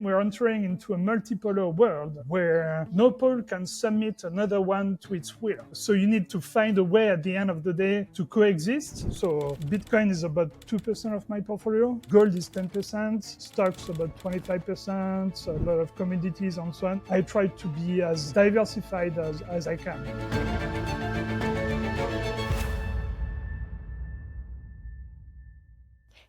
We're entering into a multipolar world where no pole can submit another one to its will. So you need to find a way at the end of the day to coexist. So Bitcoin is about 2% of my portfolio. Gold is 10%. Stocks about 25%. A lot of commodities and so on. I try to be as diversified as I can.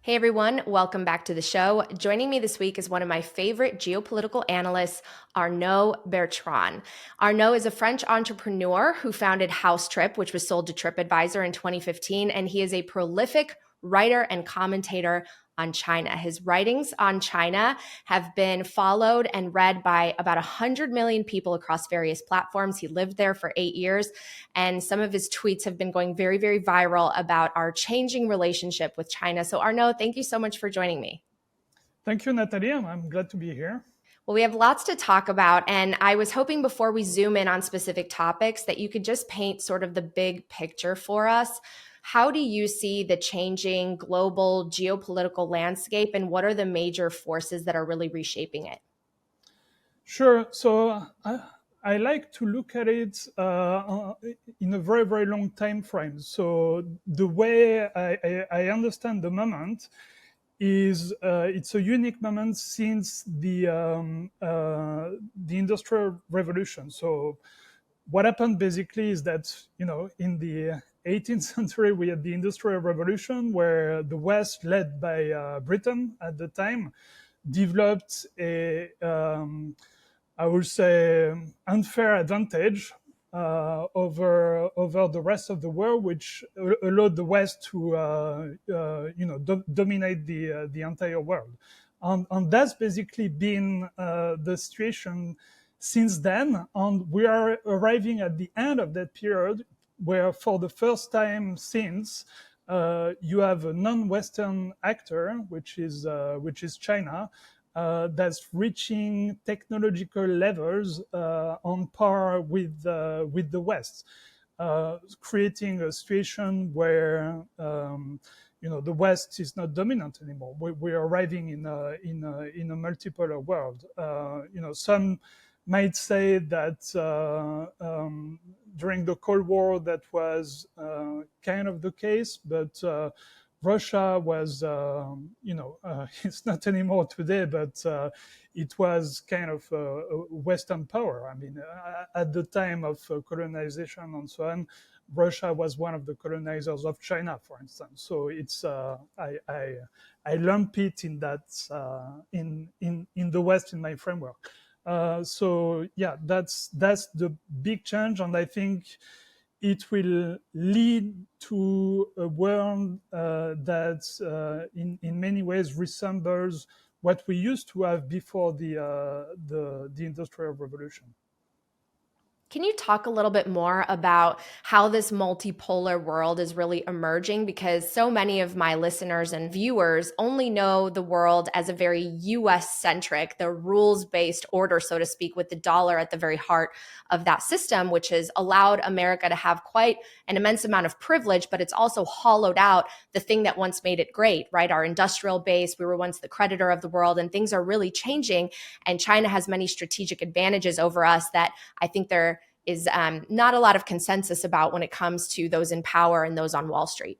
Hey everyone, welcome back to the show. Joining me this week is one of my favorite geopolitical analysts, Arnaud Bertrand. Arnaud is a French entrepreneur who founded HouseTrip, which was sold to TripAdvisor in 2015, and he is a prolific writer and commentator on China. His writings on China have been followed and read by about 100 million people across various platforms. He lived there for 8 years, and some of his tweets have been going very, very viral about our changing relationship with China. So Arnaud, thank you so much for joining me. Thank you, Natalie. I'm glad to be here. Well, we have lots to talk about, and I was hoping before we zoom in on specific topics that you could just paint sort of the big picture for us. How do you see the changing global geopolitical landscape, and what are the major forces that are really reshaping it? Sure. So I like to look at it in a very, very long time frame. So the way I understand the moment is it's a unique moment since the Industrial Revolution. So what happened basically is that, in the 18th century, we had the Industrial Revolution, where the West, led by Britain at the time, developed I would say, unfair advantage over the rest of the world, which allowed the West to dominate the entire world. And that's basically been the situation since then. And we are arriving at the end of that period, where for the first time since, you have a non-Western actor, which is China, that's reaching technological levels on par with the West, creating a situation where the West is not dominant anymore. We're arriving in a multipolar world. Some might say that during the Cold War that was kind of the case, but Russia was, it's not anymore today, but it was kind of a Western power. I mean, at the time of colonization and so on, Russia was one of the colonizers of China, for instance. So it's I lump it in that in the West in my framework. So yeah, that's the big change, and I think it will lead to a world that in many ways resembles what we used to have before the Industrial Revolution. Can you talk a little bit more about how this multipolar world is really emerging? Because so many of my listeners and viewers only know the world as a very US centric, the rules based order, so to speak, with the dollar at the very heart of that system, which has allowed America to have quite an immense amount of privilege, but it's also hollowed out the thing that once made it great, right? Our industrial base, we were once the creditor of the world, and things are really changing. And China has many strategic advantages over us that I think there is not a lot of consensus about when it comes to those in power and those on Wall Street.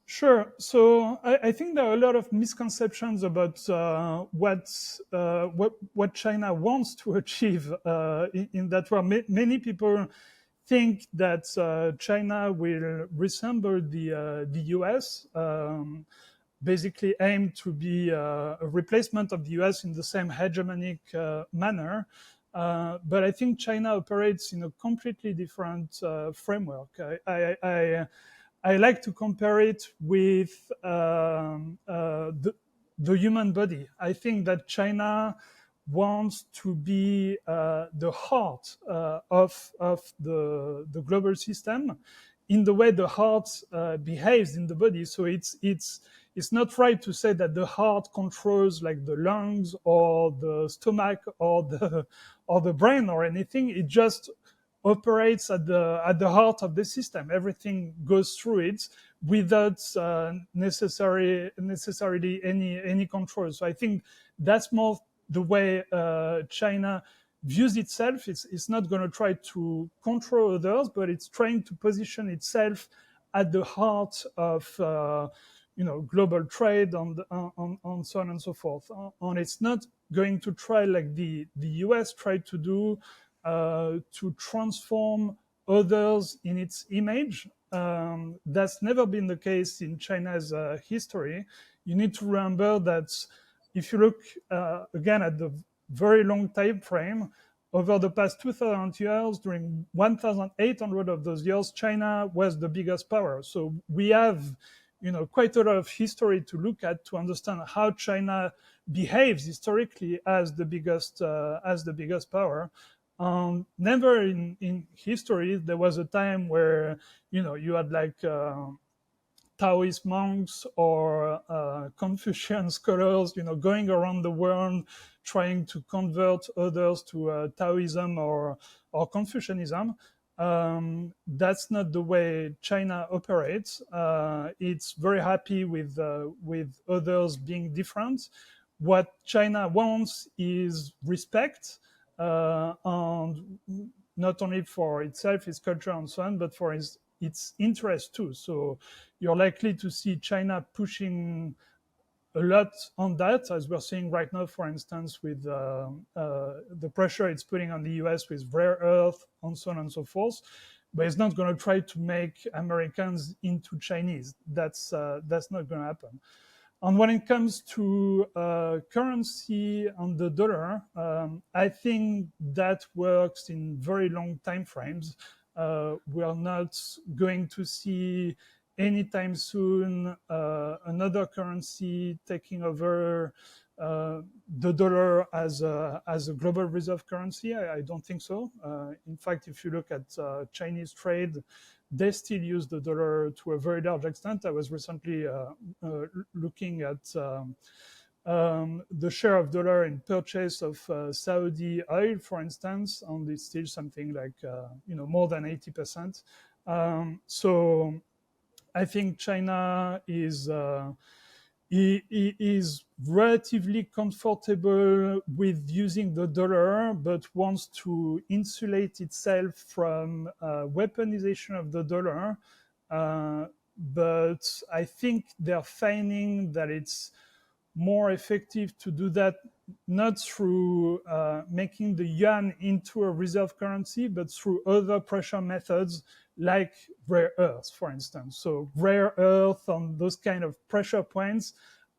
Sure. So I think there are a lot of misconceptions about what China wants to achieve in that world. Many people think that China will resemble the US, basically aim to be a replacement of the US in the same hegemonic manner. But I think China operates in a completely different framework. I like to compare it with the human body. I think that China wants to be the heart of the global system, in the way the heart behaves in the body. So it's not right to say that the heart controls like the lungs or the stomach or the brain or anything. It just operates at the heart of the system. Everything goes through it without necessarily any control. So I think that's more the way China views itself. It's not going to try to control others, but it's trying to position itself at the heart of global trade on so on and so forth. And it's not going to try like the US tried to do to transform others in its image. That's never been the case in China's history. You need to remember that if you look again at the very long time frame, over the past 2,000 years, during 1,800 of those years, China was the biggest power. So we have, quite a lot of history to look at to understand how China behaves historically as the biggest power. Never in history there was a time where you had like Taoist monks or Confucian scholars, going around the world trying to convert others to Taoism or Confucianism. That's not the way China operates. It's very happy with others being different. What China wants is respect, and not only for itself, its culture, and so on, but for its interest too. So you're likely to see China pushing a lot on that, as we're seeing right now, for instance, with the pressure it's putting on the US with rare earth, and so on and so forth. But it's not going to try to make Americans into Chinese. That's not going to happen. And when it comes to currency and the dollar, I think that works in very long time frames. We are not going to see anytime soon another currency taking over the dollar as a global reserve currency. I don't think so. In fact, if you look at Chinese trade, they still use the dollar to a very large extent. I was recently looking at the share of dollar in purchase of Saudi oil, for instance, and it's still something like more than 80%. So I think China is relatively comfortable with using the dollar, but wants to insulate itself from weaponization of the dollar. But I think they're finding that it's more effective to do that not through making the yuan into a reserve currency, but through other pressure methods like rare earth, for instance. So rare earth and those kind of pressure points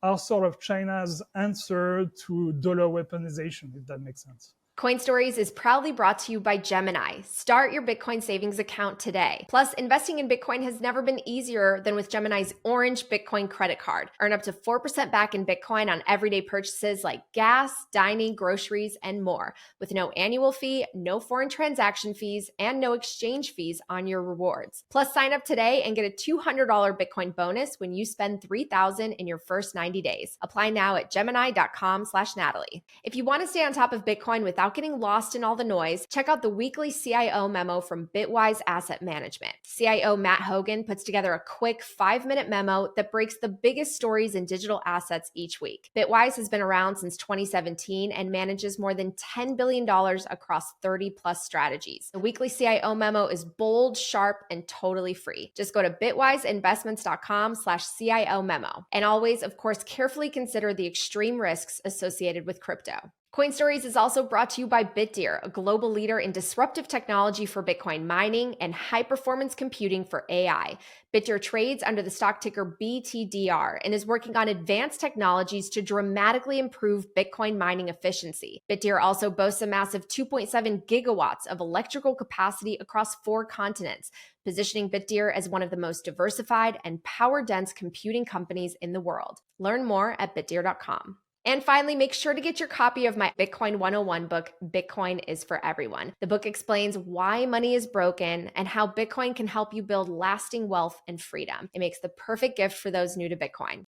are sort of China's answer to dollar weaponization, if that makes sense. Coin Stories is proudly brought to you by Gemini. Start your Bitcoin savings account today. Plus, investing in Bitcoin has never been easier than with Gemini's Orange Bitcoin credit card. Earn up to 4% back in Bitcoin on everyday purchases like gas, dining, groceries, and more, with no annual fee, no foreign transaction fees, and no exchange fees on your rewards. Plus, sign up today and get a $200 Bitcoin bonus when you spend $3,000 in your first 90 days. Apply now at gemini.com/Natalie. If you want to stay on top of Bitcoin without getting lost in all the noise, check out the weekly CIO memo from Bitwise Asset Management. CIO Matt Hogan puts together a quick 5-minute memo that breaks the biggest stories in digital assets each week. Bitwise has been around since 2017 and manages more than $10 billion across 30 plus strategies. The weekly CIO memo is bold, sharp, and totally free. Just go to bitwiseinvestments.com/CIO memo. And always, of course, carefully consider the extreme risks associated with crypto. Coin Stories is also brought to you by Bitdeer, a global leader in disruptive technology for Bitcoin mining and high-performance computing for AI. Bitdeer trades under the stock ticker BTDR and is working on advanced technologies to dramatically improve Bitcoin mining efficiency. Bitdeer also boasts a massive 2.7 gigawatts of electrical capacity across 4 continents, positioning Bitdeer as one of the most diversified and power-dense computing companies in the world. Learn more at bitdeer.com. And finally, make sure to get your copy of my Bitcoin 101 book, Bitcoin is for Everyone. The book explains why money is broken and how Bitcoin can help you build lasting wealth and freedom. It makes the perfect gift for those new to Bitcoin.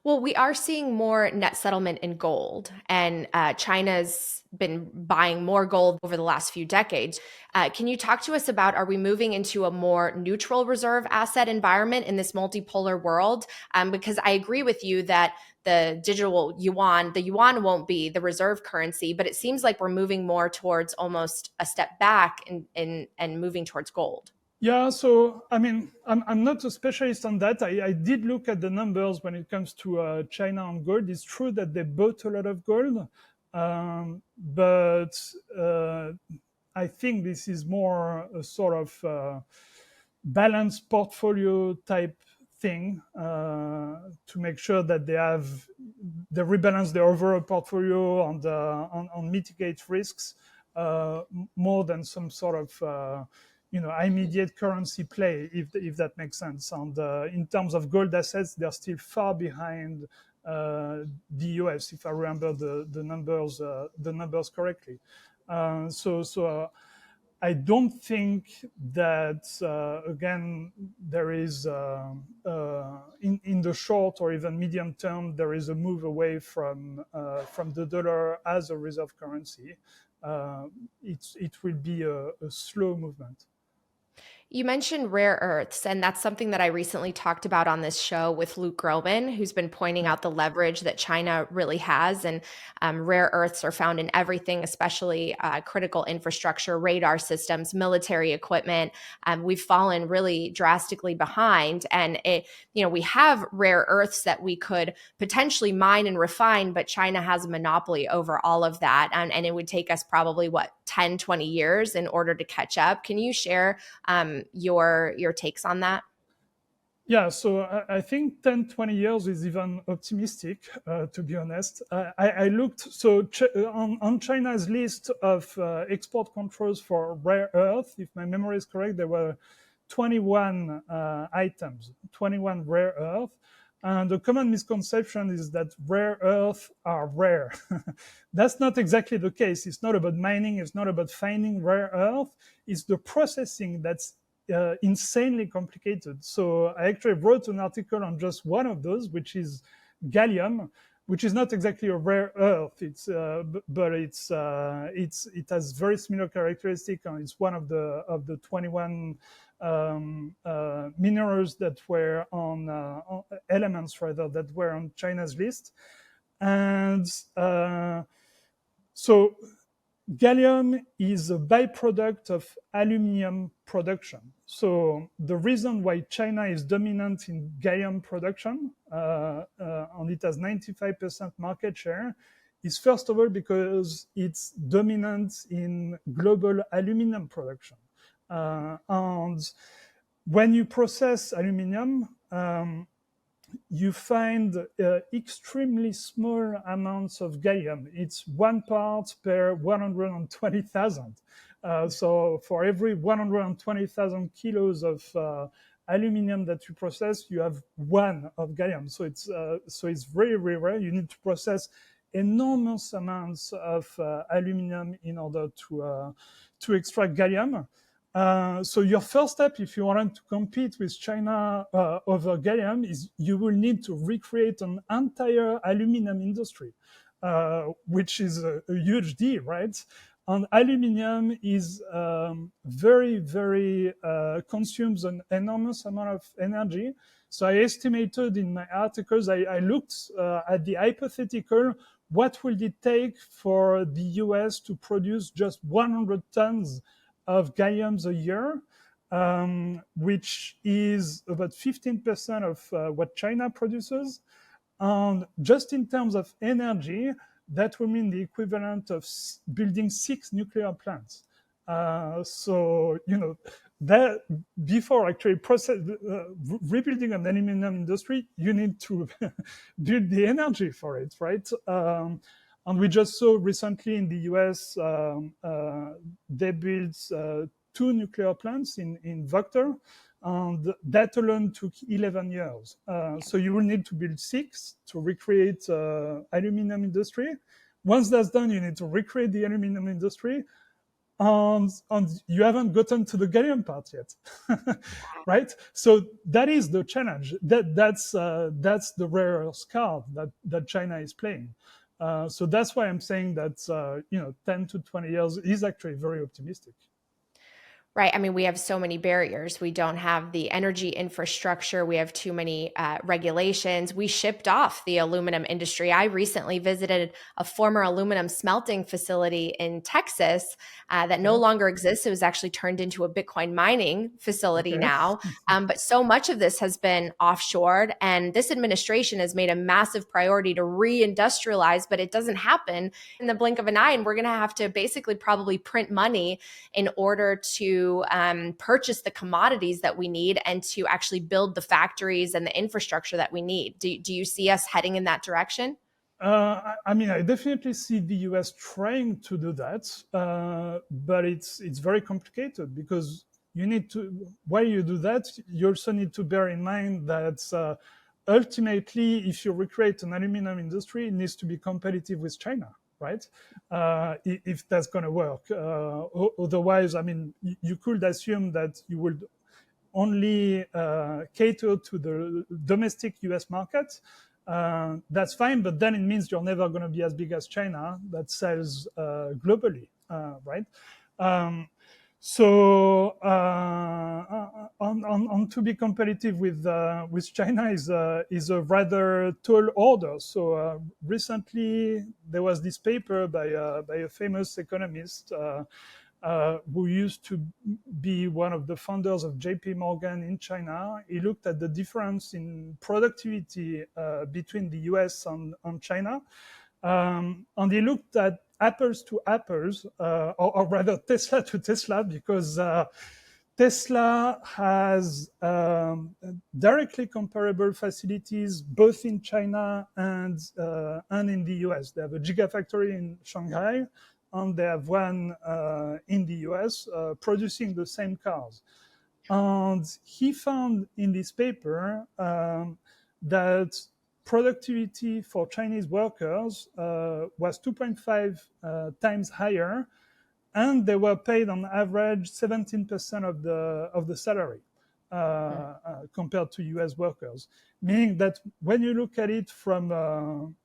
Well, we are seeing more net settlement in gold, and China's been buying more gold over the last few decades. Can you talk to us about, are we moving into a more neutral reserve asset environment in this multipolar world? Because I agree with you that the yuan won't be the reserve currency, but it seems like we're moving more towards almost a step back and moving towards gold. Yeah, so I mean, I'm not a specialist on that. I did look at the numbers when it comes to China and gold. It's true that they bought a lot of gold, but I think this is more a sort of balanced portfolio type thing to make sure that they rebalance their overall portfolio and on mitigate risks more than some sort of immediate currency play, if that makes sense. And in terms of gold assets, they're still far behind the US, if I remember the numbers correctly. So I don't think that again there is in the short or even medium term there is a move away from the dollar as a reserve currency. It will be a slow movement. You mentioned rare earths, and that's something that I recently talked about on this show with Luke Groban, who's been pointing Yeah. out the leverage that China really has. And rare earths are found in everything, especially critical infrastructure, radar systems, military equipment. We've fallen really drastically behind, and we have rare earths that we could potentially mine and refine, but China has a monopoly over all of that, and it would take us probably 10, 20 years in order to catch up. Can you share your takes on that? Yeah, so I think 10, 20 years is even optimistic, to be honest. I looked, so on China's list of export controls for rare earth, if my memory is correct, there were 21 items, 21 rare earth. And the common misconception is that rare earth are rare. That's not exactly the case. It's not about mining, it's not about finding rare earth, it's the processing that's insanely complicated. So I actually wrote an article on just one of those, which is gallium, which is not exactly a rare earth. But it has very similar characteristics, and it's one of the 21 minerals that were on elements rather that were on China's list, and so gallium is a byproduct of aluminum production. So the reason why China is dominant in gallium production, and it has 95% market share, is first of all because it's dominant in global aluminum production. And when you process aluminum, you find extremely small amounts of gallium. It's 1 part per 120,000. So for every 120,000 kilos of aluminum that you process, you have 1 of gallium. So it's very, very rare. You need to process enormous amounts of aluminum in order to extract gallium. So your first step, if you want to compete with China over gallium, is you will need to recreate an entire aluminum industry, which is a huge deal, right? And aluminum is very, very consumes an enormous amount of energy. So I estimated in my articles, I looked at the hypothetical, what will it take for the US to produce just 100 tons of galliums a year, which is about 15% of what China produces. And just in terms of energy, that will mean the equivalent of building 6 nuclear plants. So, that before actually rebuilding an aluminum industry, you need to build the energy for it, right? And we just saw recently in the US, they built 2 nuclear plants in Vector, and that alone took 11 years. So you will need to build 6 to recreate aluminum industry. Once that's done, you need to recreate the aluminum industry. and you haven't gotten to the gallium part yet, right? So that is the challenge. That's the rarest card that China is playing. So that's why I'm saying that 10 to 20 years is actually very optimistic. Right. I mean, we have so many barriers. We don't have the energy infrastructure. We have too many regulations. We shipped off the aluminum industry. I recently visited a former aluminum smelting facility in Texas that no Yeah. longer exists. It was actually turned into a Bitcoin mining facility Okay. now. But so much of this has been offshored. And this administration has made a massive priority to re-industrialize, but it doesn't happen in the blink of an eye. And we're going to have to basically probably print money in order to purchase the commodities that we need and to actually build the factories and the infrastructure that we need. Do you see us heading in that direction? I mean, I definitely see the US trying to do that, but it's very complicated because you need to, while you do that, you also need to bear in mind that ultimately, if you recreate an aluminum industry, it needs to be competitive with China, right? If that's going to work. Otherwise, I mean, you could assume that you would only cater to the domestic US market. That's fine, but then it means you're never going to be as big as China that sells globally, right? On to be competitive with China is a rather tall order. So recently there was this paper by a famous economist who used to be one of the founders of JP Morgan in China. He looked at the difference in productivity between the US and China. And he looked at apples to apples, or rather Tesla to Tesla, because Tesla has directly comparable facilities both in China and in the US. They have a gigafactory in Shanghai, and they have one in the US producing the same cars. And he found in this paper that productivity for Chinese workers was 2.5 times higher, and they were paid on average 17% of the salary compared to US workers. Meaning that when you look at it from,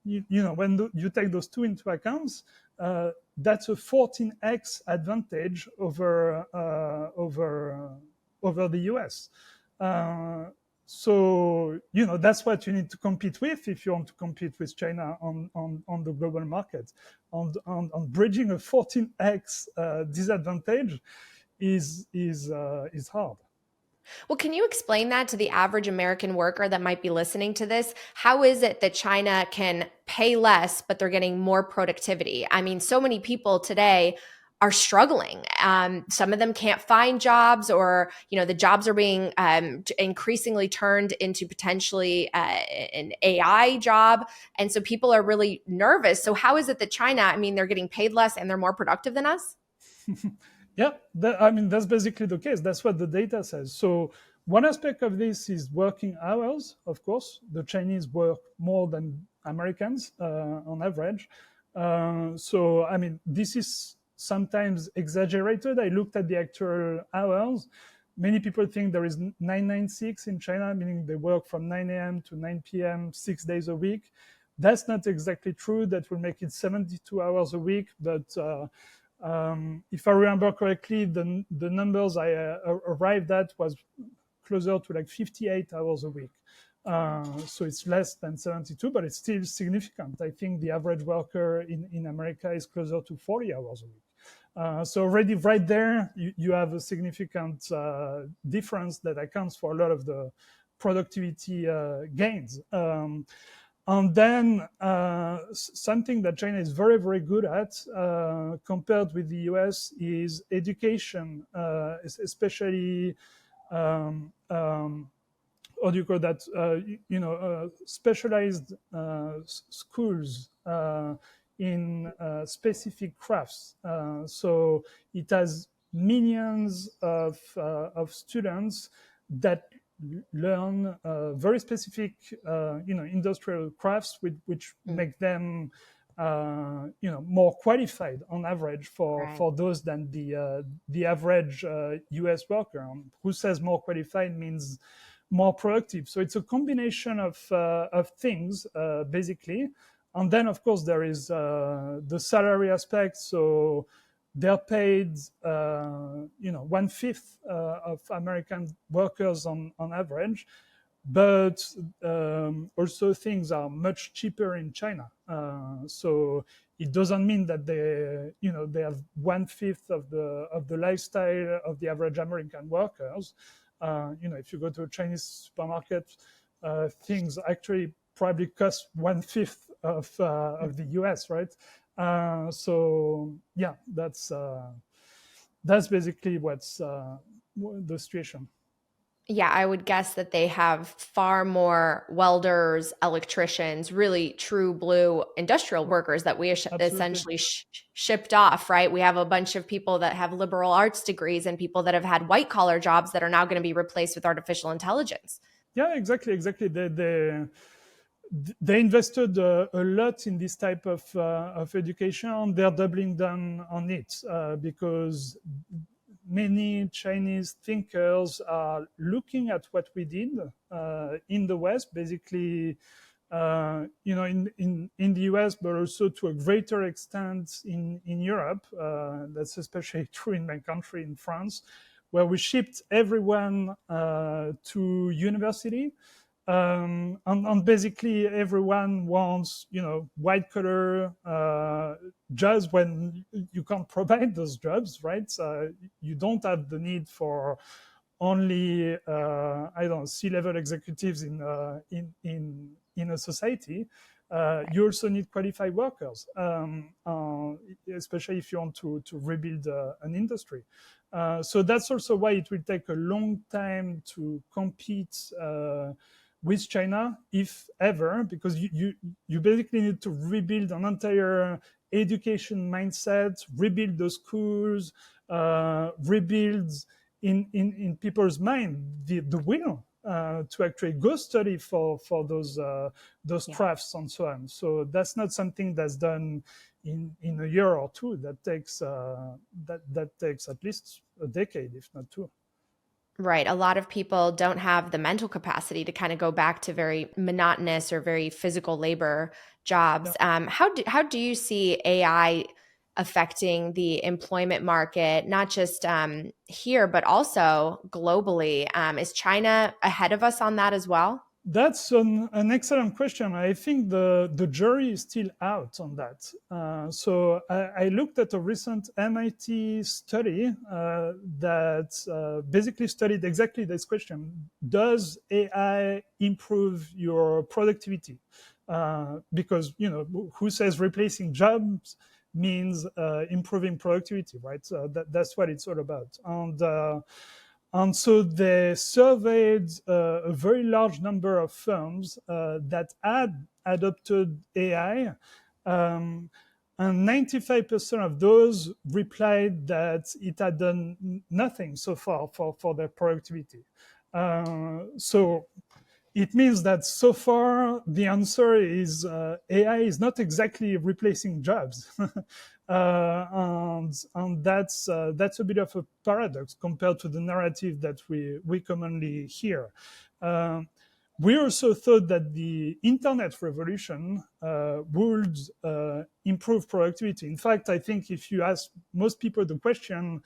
when you take those two into account, that's a 14x advantage over the US. So, that's what you need to compete with if you want to compete with China on the global market. On bridging a 14x disadvantage is hard. Well, can you explain that to the average American worker that might be listening to this? How is it that China can pay less, but they're getting more productivity? I mean, so many people today are struggling. Some of them can't find jobs, or the jobs are being increasingly turned into potentially an AI job, and so people are really nervous. So how is it that China? I mean, they're getting paid less and they're more productive than us? Yeah, I mean, that's basically the case. That's what the data says. So one aspect of this is working hours, of course. The Chinese work more than Americans on average. So, I mean, this is sometimes exaggerated. I looked at the actual hours. Many people think there is 996 in China, meaning they work from 9 a.m. to 9 p.m., 6 days a week. That's not exactly true. That will make it 72 hours a week, but if I remember correctly, the numbers I arrived at was closer to like 58 hours a week. So it's less than 72, but it's still significant. I think the average worker in America is closer to 40 hours a week. So already right there, you have a significant difference that accounts for a lot of the productivity gains. And then something that China is very, very good at compared with the US is education, especially, what do you call that, specialized schools in specific crafts. So it has millions of students that learn very specific, industrial crafts, which make them more qualified on average Right. for those than the average U.S. worker. Who says more qualified means more productive? So it's a combination of things basically. And then of course there is the salary aspect. So they're paid, 1/5 of American workers on average, but also things are much cheaper in China. So it doesn't mean that they have 1/5 of the lifestyle of the average American workers. If you go to a Chinese supermarket, things actually probably cost 1/5 of the US, right? So yeah, that's basically what's the situation. Yeah, I would guess that they have far more welders, electricians, really true blue industrial workers that we Absolutely. essentially shipped off, right? We have a bunch of people that have liberal arts degrees and people that have had white collar jobs that are now going to be replaced with artificial intelligence. Yeah, exactly. They invested a lot in this type of education. They're doubling down on it because many Chinese thinkers are looking at what we did in the West, basically, in the US, but also to a greater extent in Europe. That's especially true in my country, in France, where we shipped everyone to university. And basically everyone wants, white collar jobs when you can't provide those jobs, right? You don't have the need for only, I don't know, C-level executives in a society. You also need qualified workers, especially if you want to rebuild an industry. So that's also why it will take a long time to compete with China, if ever, because you basically need to rebuild an entire education mindset, rebuild the schools, rebuild in people's mind the will to actually go study for those Yeah. crafts and so on. So that's not something that's done in a year or two. That takes that takes at least a decade, if not two. Right. A lot of people don't have the mental capacity to kind of go back to very monotonous or very physical labor Yeah. jobs. How do you see AI affecting the employment market, not just here, but also globally? Is China ahead of us on that as well? That's an excellent question. I think the jury is still out on that. So I looked at a recent MIT study that basically studied exactly this question. Does AI improve your productivity? Because, who says replacing jobs means improving productivity, right? So that's what it's all about. And so they surveyed a very large number of firms that had adopted AI. Um, and 95% of those replied that it had done nothing so far for their productivity. So it means that so far the answer is AI is not exactly replacing jobs, and that's a bit of a paradox compared to the narrative that we commonly hear. Um, we also thought that the internet revolution would improve productivity. In fact, I think if you ask most people the question,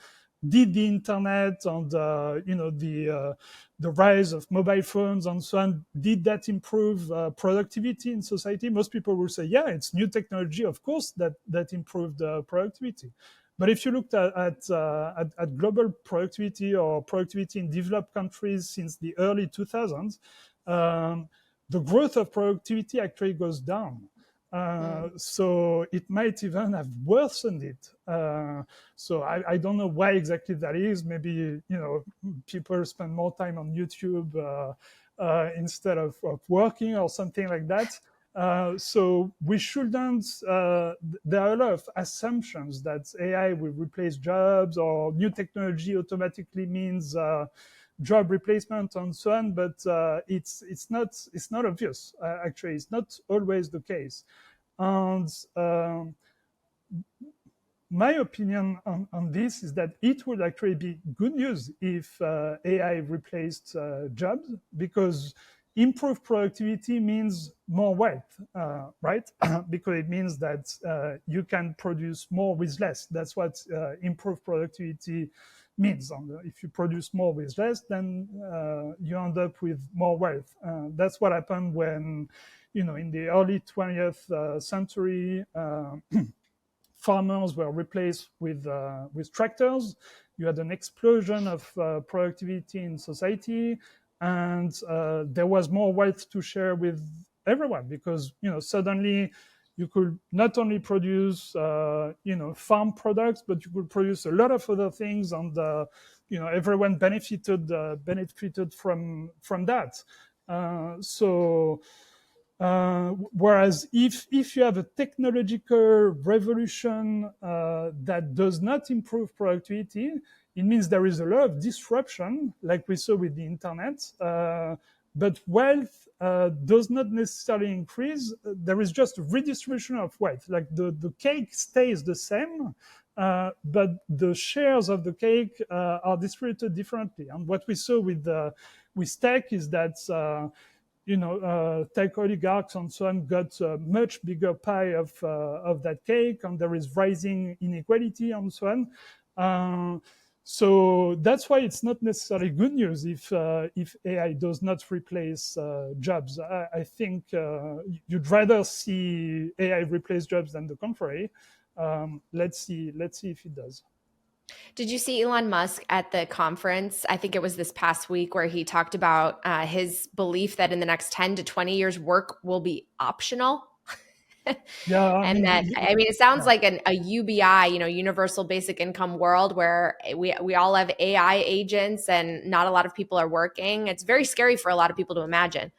did the internet and the rise of mobile phones and so on, did that improve productivity in society? Most people will say, yeah, it's new technology, of course, that improved productivity. But if you looked at global productivity or productivity in developed countries since the early 2000s, the growth of productivity actually goes down. Mm. So it might even have worsened it. So I don't know why exactly that is. Maybe people spend more time on YouTube instead of working or something like that. So we shouldn't. There are a lot of assumptions that AI will replace jobs or new technology automatically means job replacement and so on. But it's not obvious. Actually, it's not always the case. And my opinion on this is that it would actually be good news if AI replaced jobs, because improved productivity means more wealth, right? Because it means that you can produce more with less. That's what improved productivity means. If you produce more with less, then you end up with more wealth. That's what happened when, in the early 20th century, farmers were replaced with tractors. You had an explosion of productivity in society, and there was more wealth to share with everyone, because suddenly you could not only produce farm products, but you could produce a lot of other things, and everyone benefited from that. Whereas if you have a technological revolution that does not improve productivity, it means there is a lot of disruption, like we saw with the internet. But wealth does not necessarily increase. There is just a redistribution of wealth. Like the cake stays the same, but the shares of the cake are distributed differently. And what we saw with tech is that tech oligarchs and so on got a much bigger pie of that cake, and there is rising inequality and so on. So that's why it's not necessarily good news if AI does not replace jobs. I think you'd rather see AI replace jobs than the contrary. Let's see if it does. Did you see Elon Musk at the conference? I think it was this past week, where he talked about his belief that in the next 10 to 20 years, work will be optional. Yeah, I And mean, that, I mean, it sounds yeah. like a UBI, universal basic income world, where we all have AI agents and not a lot of people are working. It's very scary for a lot of people to imagine.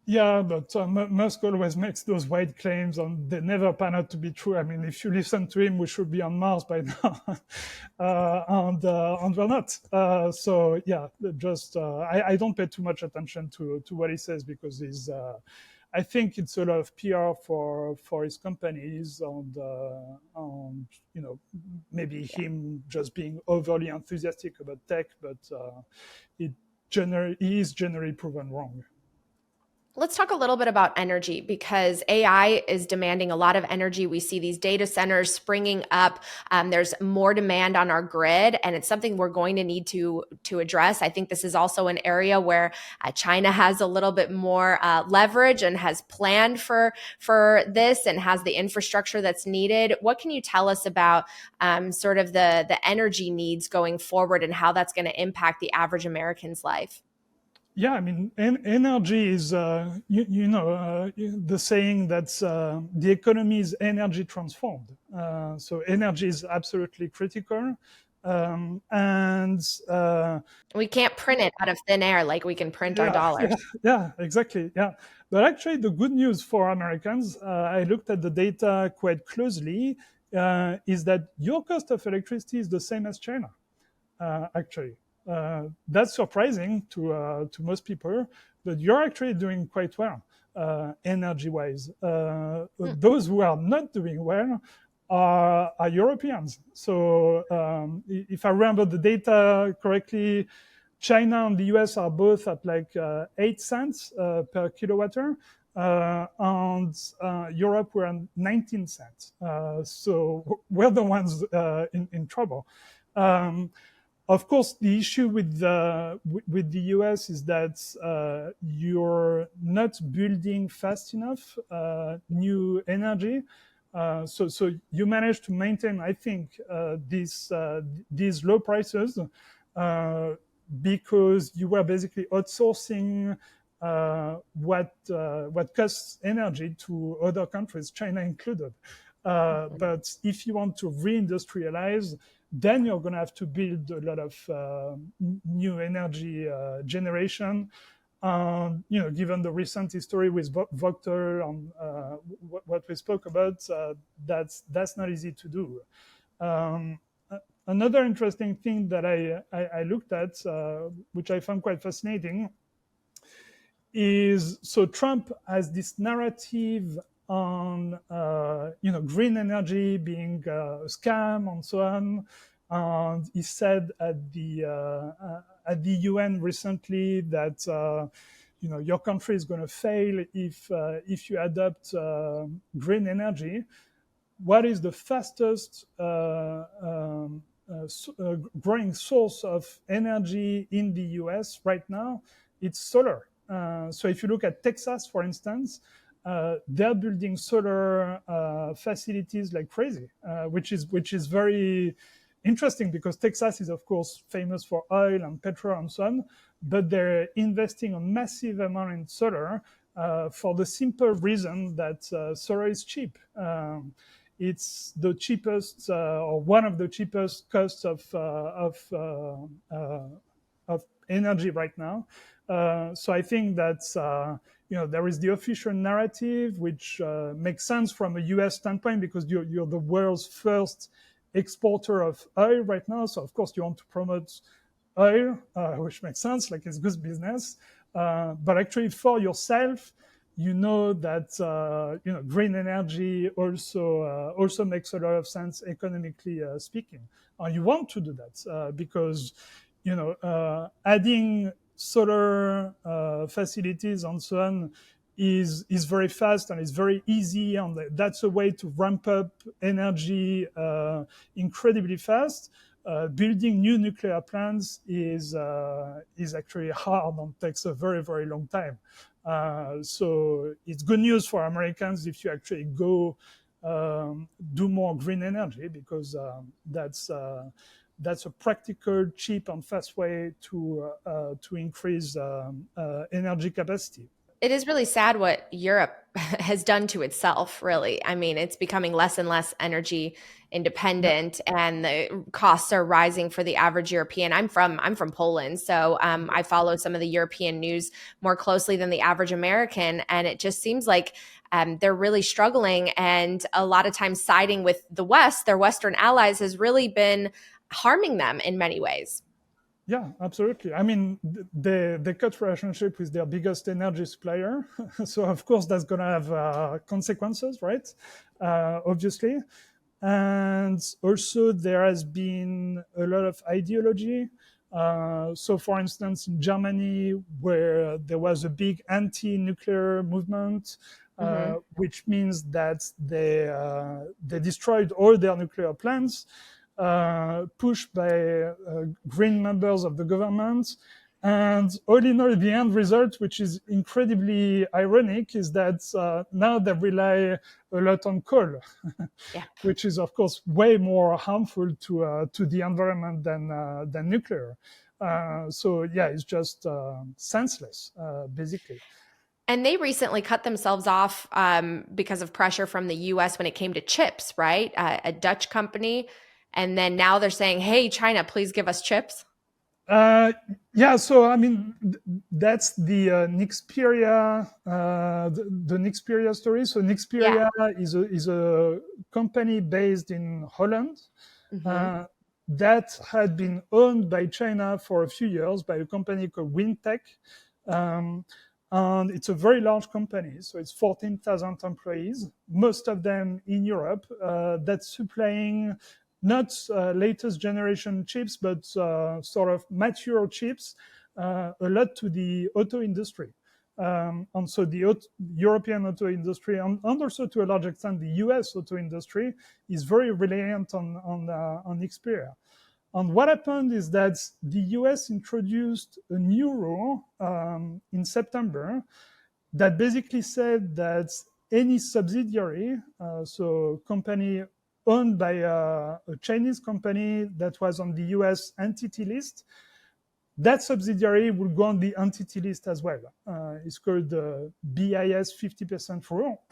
Yeah, but Musk always makes those wide claims, and they never pan out to be true. I mean, if you listen to him, we should be on Mars by now, and we're not. So yeah, just I don't pay too much attention to what he says, because he's. I think it's a lot of PR for his companies, and maybe him just being overly enthusiastic about tech, but he is generally proven wrong. Let's talk a little bit about energy, because AI is demanding a lot of energy. We see these data centers springing up. There's more demand on our grid, and it's something we're going to need to address. I think this is also an area where China has a little bit more leverage and has planned for this and has the infrastructure that's needed. What can you tell us about sort of the energy needs going forward, and how that's going to impact the average American's life? Yeah, I mean, energy is, the saying that the economy is energy transformed. So energy is absolutely critical. And We can't print it out of thin air like we can print our yeah, dollars. yeah, exactly. Yeah. But actually, the good news for Americans, I looked at the data quite closely, is that your cost of electricity is the same as China. Actually. That's surprising to most people, but you're actually doing quite well energy-wise. Those who are not doing well are Europeans. So if I remember the data correctly, China and the US are both at like 8 cents per kilowatt hour. And Europe were at 19 cents. So we're the ones in trouble. Of course, the issue with the US is that you're not building fast enough new energy. So you managed to maintain, I think, these low prices because you were basically outsourcing what costs energy to other countries, China included. But if you want to reindustrialize, then you're going to have to build a lot of new energy generation. Given the recent history with Vogtle and what we spoke about, that's not easy to do. Another interesting thing that I looked at, which I found quite fascinating, is so Trump has this narrative on green energy being a scam and so on. And he said at the UN recently that your country is going to fail if you adopt green energy. What is the fastest growing source of energy in the US right now? It's solar. So if you look at Texas, for instance, they're building solar facilities like crazy, which is very interesting because Texas is, of course, famous for oil and petrol and so on, but they're investing a massive amount in solar for the simple reason that solar is cheap. It's the cheapest or one of the cheapest costs of energy right now. So I think that there is the official narrative, which makes sense from a U.S. standpoint because you're the world's first exporter of oil right now. So of course you want to promote oil, which makes sense, like it's good business. But actually for yourself, you know that green energy also makes a lot of sense economically speaking. You want to do that because adding solar facilities and so on is very fast and it's very easy, and that's a way to ramp up energy incredibly fast. Building new nuclear plants is actually hard and takes a very, very long time. So it's good news for Americans if you actually go do more green energy, because that's a practical, cheap, and fast way to increase energy capacity. It is really sad what Europe has done to itself, really. I mean, it's becoming less and less energy Yeah, independent, and the costs are rising for the average European. I'm from Poland, so I follow some of the European news more closely than the average American, and it just seems like they're really struggling, and a lot of times siding with the West, their Western allies, has really been harming them in many ways. yeah, absolutely. I mean, they cut relationship with their biggest energy supplier, so of course that's going to have consequences, right? Obviously, and also there has been a lot of ideology. So, for instance, in Germany, where there was a big anti-nuclear movement, Hmm. which means that they destroyed all their nuclear plants, pushed by green members of the government. And all in all, the end result, which is incredibly ironic, is that now they rely a lot on coal, Yeah. which is, of course, way more harmful to the environment than nuclear. So yeah, it's just senseless, basically. And they recently cut themselves off because of pressure from the US when it came to chips, right? A Dutch company. And then now they're saying, hey, China, please give us chips. Uh, yeah, so I mean, that's the Nexperia, the Nexperia story. So Yeah. Nexperia is a company based in Holland Hmm. uh, that had been owned by China for a few years by a company called Wintech. Um, and it's a very large company. So it's 14,000 employees, most of them in Europe, that's supplying not latest generation chips, but sort of mature chips, a lot to the auto industry. And so the European auto industry, and also to a large extent the US auto industry, is very reliant on Xperia. And what happened is that the US introduced a new rule in September that basically said that any subsidiary, so company owned by a Chinese company that was on the US entity list, that subsidiary will go on the entity list as well. It's called the BIS 50% rule.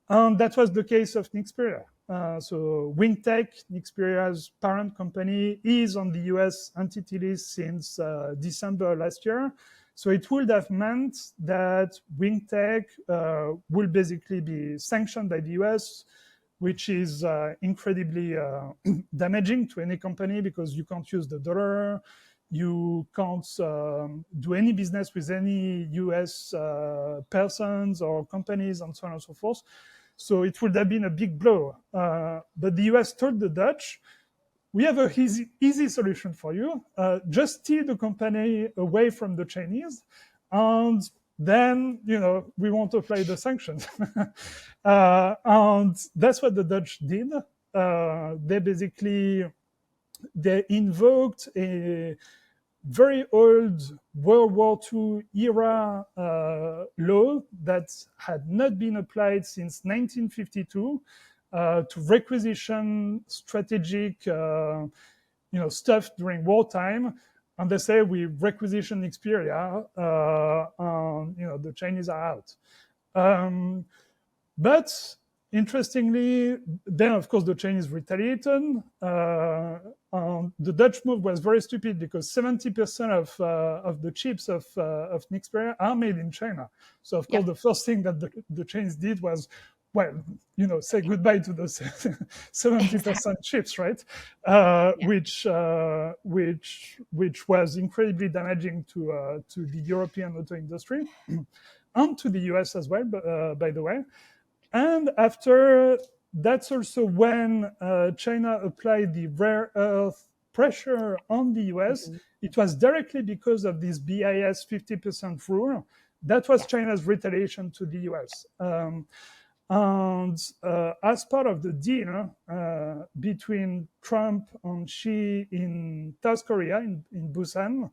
And that was the case of Nexperia. So Wingtech, Nexperia's parent company, is on the US entity list since December last year. So it would have meant that Wingtech will basically be sanctioned by the US, which is incredibly damaging to any company because you can't use the dollar, you can't do any business with any US persons or companies and so on and so forth. So it would have been a big blow. But the US told the Dutch, we have a easy solution for you. Just steer the company away from the Chinese, and then we won't apply the sanctions. And that's what the Dutch did. They invoked a very old World War II era law that had not been applied since 1952 to requisition strategic stuff during wartime. And they say we requisition Nexperia, and the Chinese are out. But interestingly, then of course the Chinese retaliated. The Dutch move was very stupid because 70% of the chips of Nexperia are made in China. So of course the first thing that the Chinese did was, say goodbye to those 70% chips, right? Which was incredibly damaging to the European auto industry and to the US as well, by the way. And after, that's also when China applied the rare earth pressure on the US. Mm-hmm. It was directly because of this BIS 50% rule. That was China's retaliation to the US. And as part of the deal between Trump and Xi in South Korea, in Busan,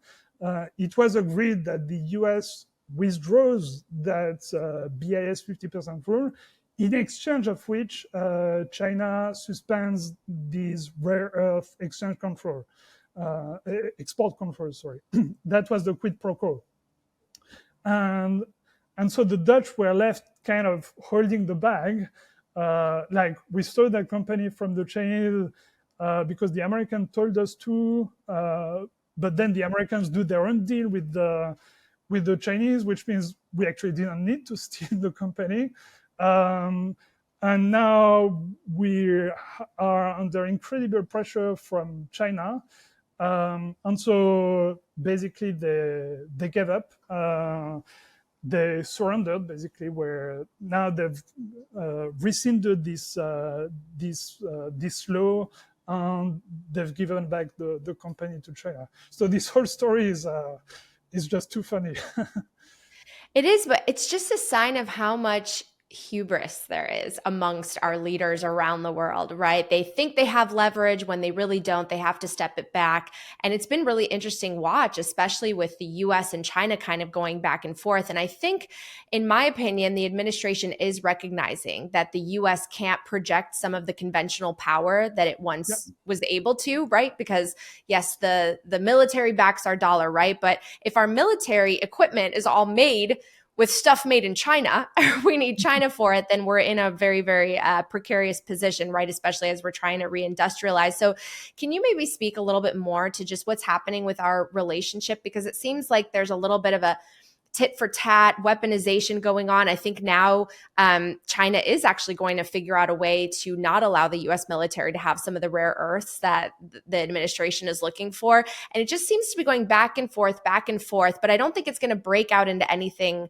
it was agreed that the US withdraws that BIS 50% rule, in exchange of which China suspends these rare earth exchange control, export control, sorry. That was the quid pro quo. And so the Dutch were left kind of holding the bag. Like we stole that company from the Chinese because the Americans told us to, but then the Americans do their own deal with the Chinese, which means we actually didn't need to steal the company. And now we are under incredible pressure from China. And so basically they gave up. They surrendered, basically, where now they've rescinded this law, and they've given back the company to China. So this whole story is just too funny. It is, but it's just a sign of how much hubris there is amongst our leaders around the world, right? They think they have leverage when they really don't. They have to step it back. And it's been really interesting watch, especially with the US and China kind of going back and forth. And I think, in my opinion, the administration is recognizing that the US can't project some of the conventional power that it once was able to, right? Because yes, the military backs our dollar, right? But if our military equipment is all made with stuff made in China, we need China for it, then we're in a very, very precarious position, right? Especially as we're trying to re-industrialize. So can you maybe speak a little bit more to just what's happening with our relationship? Because it seems like there's a little bit of a tit for tat weaponization going on. I think now China is actually going to figure out a way to not allow the US military to have some of the rare earths that the administration is looking for. And it just seems to be going back and forth, but I don't think it's going to break out into anything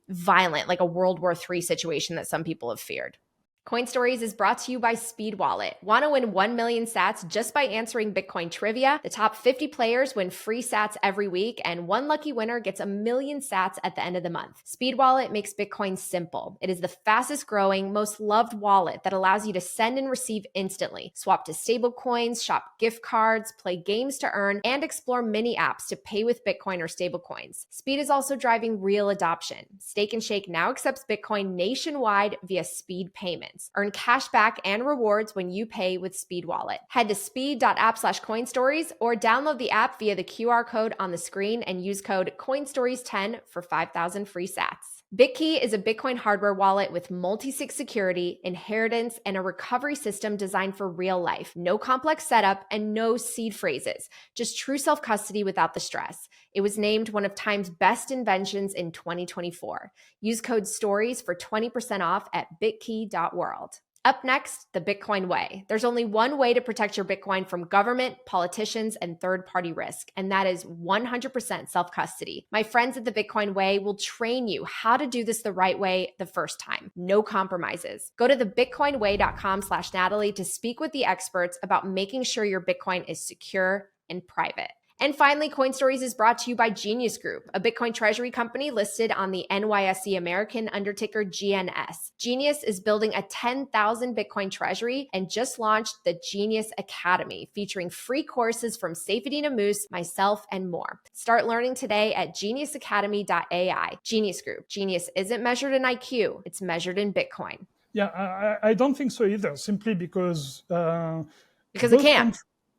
violent, like a World War III situation that some people have feared. Coin Stories is brought to you by Speed Wallet. Want to win 1 million sats just by answering Bitcoin trivia? The top 50 players win free sats every week, and one lucky winner gets 1 million sats at the end of the month. Speed Wallet makes Bitcoin simple. It is the fastest growing, most loved wallet that allows you to send and receive instantly, swap to stable coins, shop gift cards, play games to earn, and explore mini apps to pay with Bitcoin or stable coins. Speed is also driving real adoption. Stake and Shake now accepts Bitcoin nationwide via Speed Payments. Earn cash back and rewards when you pay with Speed Wallet. Head to speed.app/coinstories or download the app via the QR code on the screen and use code COINSTORIES10 for 5,000 free sats. Bitkey is a Bitcoin hardware wallet with multi-sig security, inheritance, and a recovery system designed for real life. No complex setup and no seed phrases, just true self-custody without the stress. It was named one of Time's best inventions in 2024. Use code STORIES for 20% off at bitkey.world. Up next, the Bitcoin way. There's only one way to protect your Bitcoin from government, politicians, and third-party risk, and that is 100% self-custody. My friends at the Bitcoin way will train you how to do this the right way the first time. No compromises. Go to thebitcoinway.com/Natalie to speak with the experts about making sure your Bitcoin is secure and private. And finally, Coin Stories is brought to you by Genius Group, a Bitcoin treasury company listed on the NYSE American under ticker GNS. Genius is building a 10,000 Bitcoin treasury and just launched the Genius Academy, featuring free courses from Saifedean Ammous, myself, and more. Start learning today at geniusacademy.ai. Genius Group. Genius isn't measured in IQ, it's measured in Bitcoin. Yeah, I don't think so either, simply because it can't.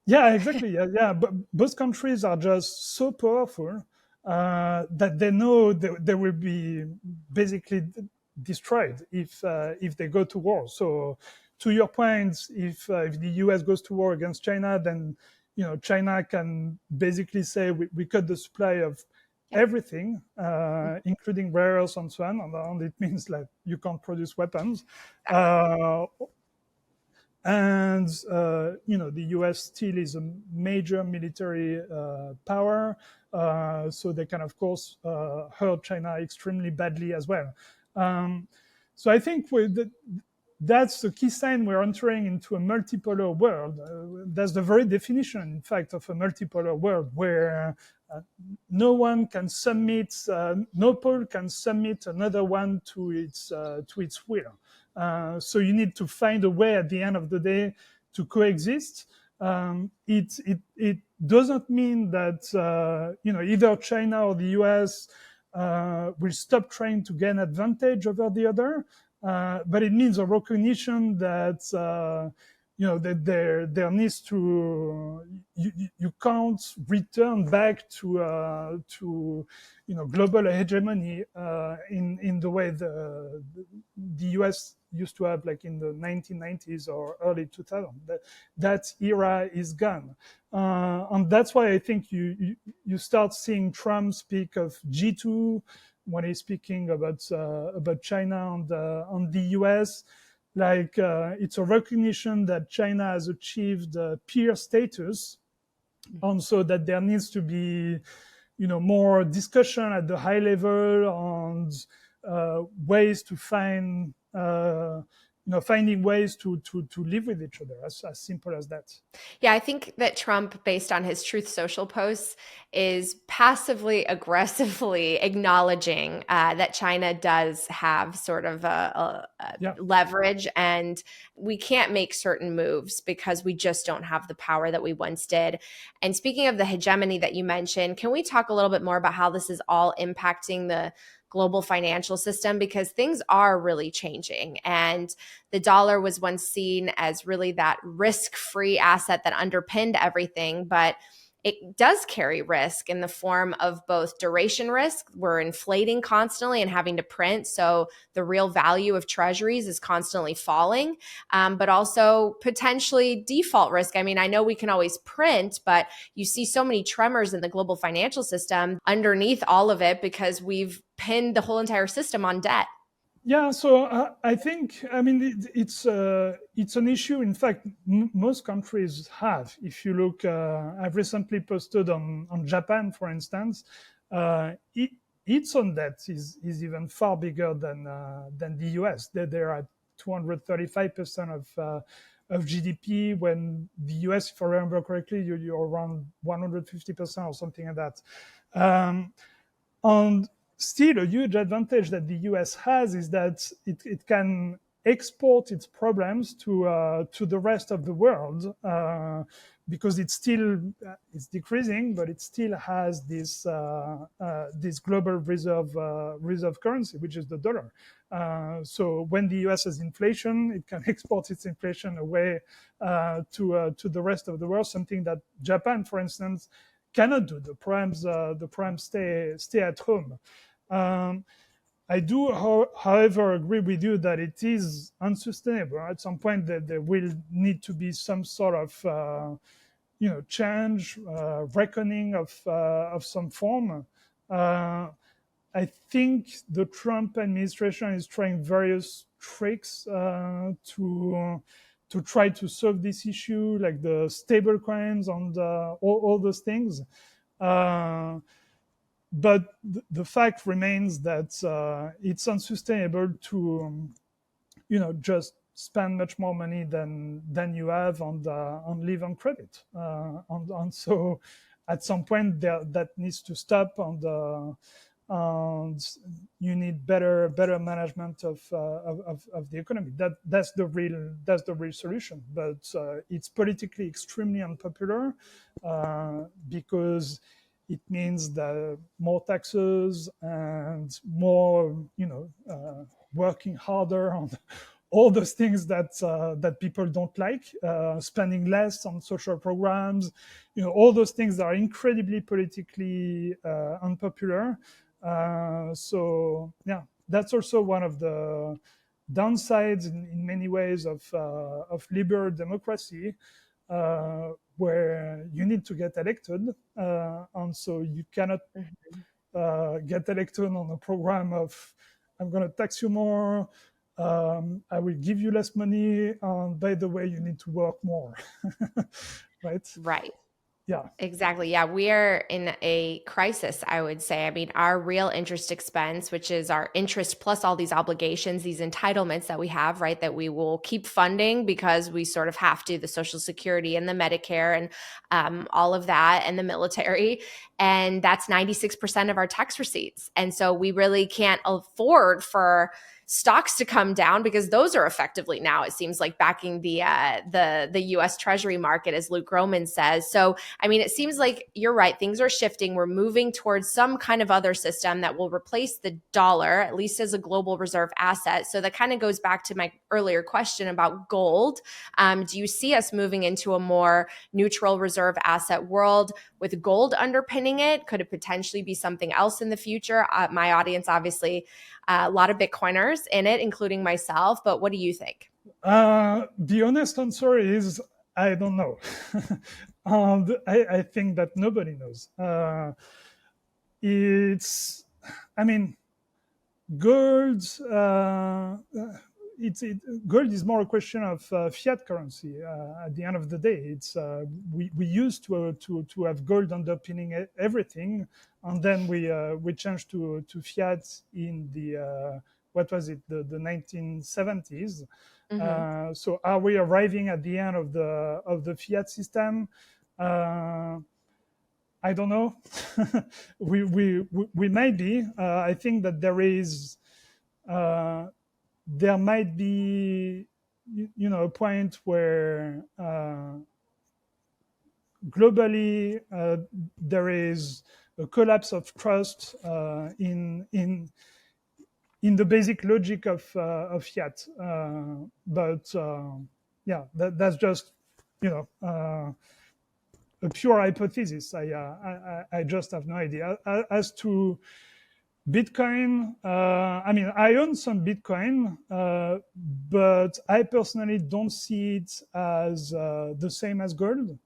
Yeah, exactly. Yeah. But both countries are just so powerful that they know they will be basically destroyed if they go to war. So, to your point, if the US goes to war against China, then China can basically say we cut the supply of everything, including rare earths and so on, and it means that you can't produce weapons. And the US still is a major military power, so they can, of course, hurt China extremely badly as well. So I think that's the key sign we're entering into a multipolar world. That's the very definition, in fact, of a multipolar world, where no one can submit, no pole can submit another one to its will. So you need to find a way at the end of the day to coexist. It doesn't mean that either China or the US will stop trying to gain advantage over the other, but it means a recognition that that there needs to you can't return back to global hegemony in the way the US used to have, like in the 1990s or early 2000s. That era is gone, and that's why I think you start seeing Trump speak of G2 when he's speaking about China and the US. Like it's a recognition that China has achieved peer status, and so that there needs to be more discussion at the high level and ways to find finding ways to live with each other, as simple as that. Yeah, I think that Trump, based on his Truth Social posts, is passively aggressively acknowledging that China does have sort of a leverage, and we can't make certain moves because we just don't have the power that we once did. And speaking of the hegemony that you mentioned, can we talk a little bit more about how this is all impacting the global financial system, because things are really changing, and the dollar was once seen as really that risk-free asset that underpinned everything, but it does carry risk in the form of both duration risk. We're inflating constantly and having to print, so the real value of treasuries is constantly falling, but also potentially default risk. I mean, I know we can always print, but you see so many tremors in the global financial system underneath all of it because we've pinned the whole entire system on debt. Yeah, so I think, I mean, it's an issue. In fact, most countries have. If you look, I've recently posted on Japan, for instance, its own debt is even far bigger than the US. They're at 235% of GDP, when the US, if I remember correctly, you're around 150% or something like that. And still, a huge advantage that the US has is that it can export its problems to the rest of the world, because it's decreasing, but it still has this global reserve currency, which is the dollar. So when the US has inflation, it can export its inflation away to the rest of the world, something that Japan, for instance, cannot do. The primes stay at home. I do, however, agree with you that it is unsustainable. At some point, that there will need to be some sort of change, reckoning of some form. I think the Trump administration is trying various tricks to try to solve this issue, like the stable coins and all those things. Uh, but the fact remains that it's unsustainable to just spend much more money than you have on live on credit, and so at some point that needs to stop, and you need better management of the economy. That's the real solution. But it's politically extremely unpopular because it means that more taxes and more, working harder on all those things that people don't like, spending less on social programs, all those things are incredibly politically unpopular. So yeah, that's also one of the downsides in many ways of liberal democracy, where you need to get elected, and so you cannot get elected on a program of I'm going to tax you more, I will give you less money, and by the way, you need to work more, right? Right. Yeah. Exactly. Yeah. We are in a crisis, I would say. I mean, our real interest expense, which is our interest plus all these obligations, these entitlements that we have, right, that we will keep funding because we sort of have to, the Social Security and the Medicare and all of that and the military. And that's 96% of our tax receipts. And so we really can't afford for stocks to come down because those are effectively now, it seems like, backing the US Treasury market, as Luke Groman says. So I mean, it seems like you're right. Things are shifting. We're moving towards some kind of other system that will replace the dollar, at least as a global reserve asset. So that kind of goes back to my earlier question about gold. Do you see us moving into a more neutral reserve asset world with gold underpinning it? Could it potentially be something else in the future? My audience, obviously, a lot of Bitcoiners in it, including myself. But what do you think? The honest answer is I don't know. And I think that nobody knows. I mean, gold. Gold is more a question of fiat currency. At the end of the day, we used to have gold underpinning everything, and then we changed to fiat in the what was it, the 1970s. So are we arriving at the end of the fiat system? I don't know. We might be. I think that there might be, a point where globally there is a collapse of trust in the basic logic of fiat. But yeah, that's just a pure hypothesis. I just have no idea. As to Bitcoin, I mean, I own some Bitcoin, but I personally don't see it as the same as gold,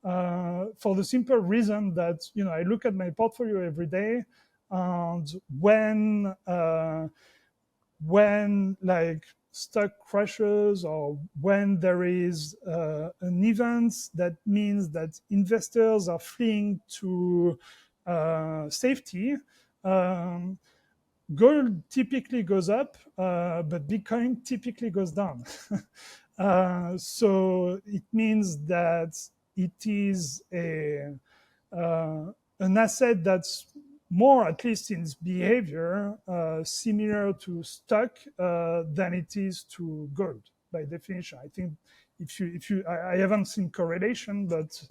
for the simple reason that I look at my portfolio every day, and when like stock crashes, or when there is an event that means that investors are fleeing to safety, gold typically goes up, but Bitcoin typically goes down. So it means that it is an asset that's more, at least in its behavior, similar to stock than it is to gold by definition. I think I haven't seen correlation, but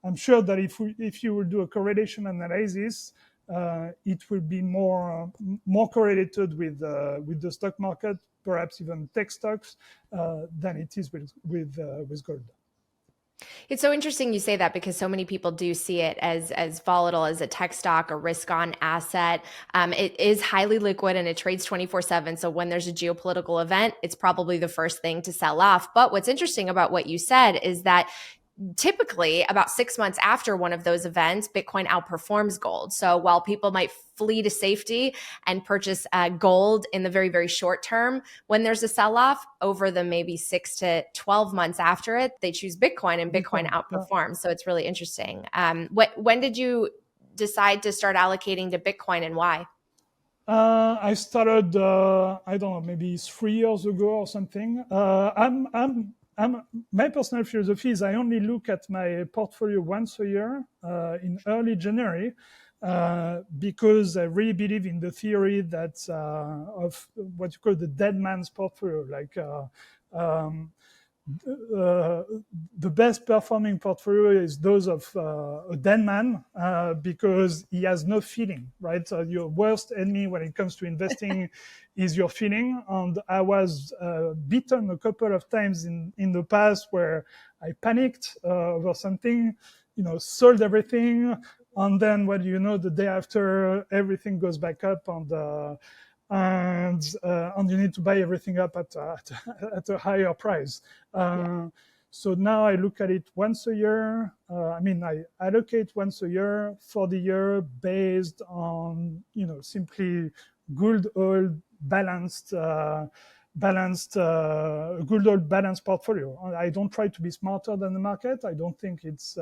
I'm sure that if you will do a correlation analysis, it will be more correlated with the stock market, perhaps even tech stocks, than it is with gold. It's so interesting you say that because so many people do see it as volatile as a tech stock, a risk on asset. It is highly liquid and it trades 24/7. So when there's a geopolitical event, it's probably the first thing to sell off. But what's interesting about what you said is that typically about 6 months after one of those events, Bitcoin outperforms gold. So while people might flee to safety and purchase gold in the very, very short term, when there's a sell-off over the maybe 6 to 12 months after it, they choose Bitcoin, and Bitcoin outperforms. So it's really interesting. When did you decide to start allocating to Bitcoin, and why? I started, I don't know, maybe 3 years ago or something. My personal philosophy is I only look at my portfolio once a year, in early January, because I really believe in the theory that of what you call the dead man's portfolio, like. Uh, the best performing portfolio is those of a dead man, because he has no feeling, right? Your worst enemy when it comes to investing is your feeling. And I was beaten a couple of times in the past where I panicked over something, sold everything. And then what do you know, the day after, everything goes back up, and you need to buy everything up at a higher price. So now I look at it once a year. I allocate once a year for the year based on simply good old balanced. Good old balanced portfolio. I don't try to be smarter than the market. I don't think it's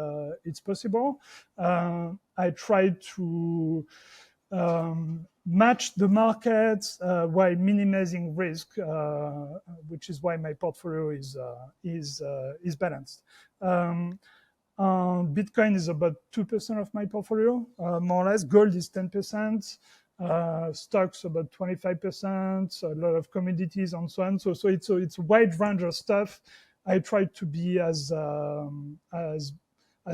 possible. I try to match the market while minimizing risk, which is why my portfolio is balanced. Bitcoin is about 2% of my portfolio, more or less. Gold is 10%. Stocks about 25%. A lot of commodities and so on. So it's a wide range of stuff. I try to be as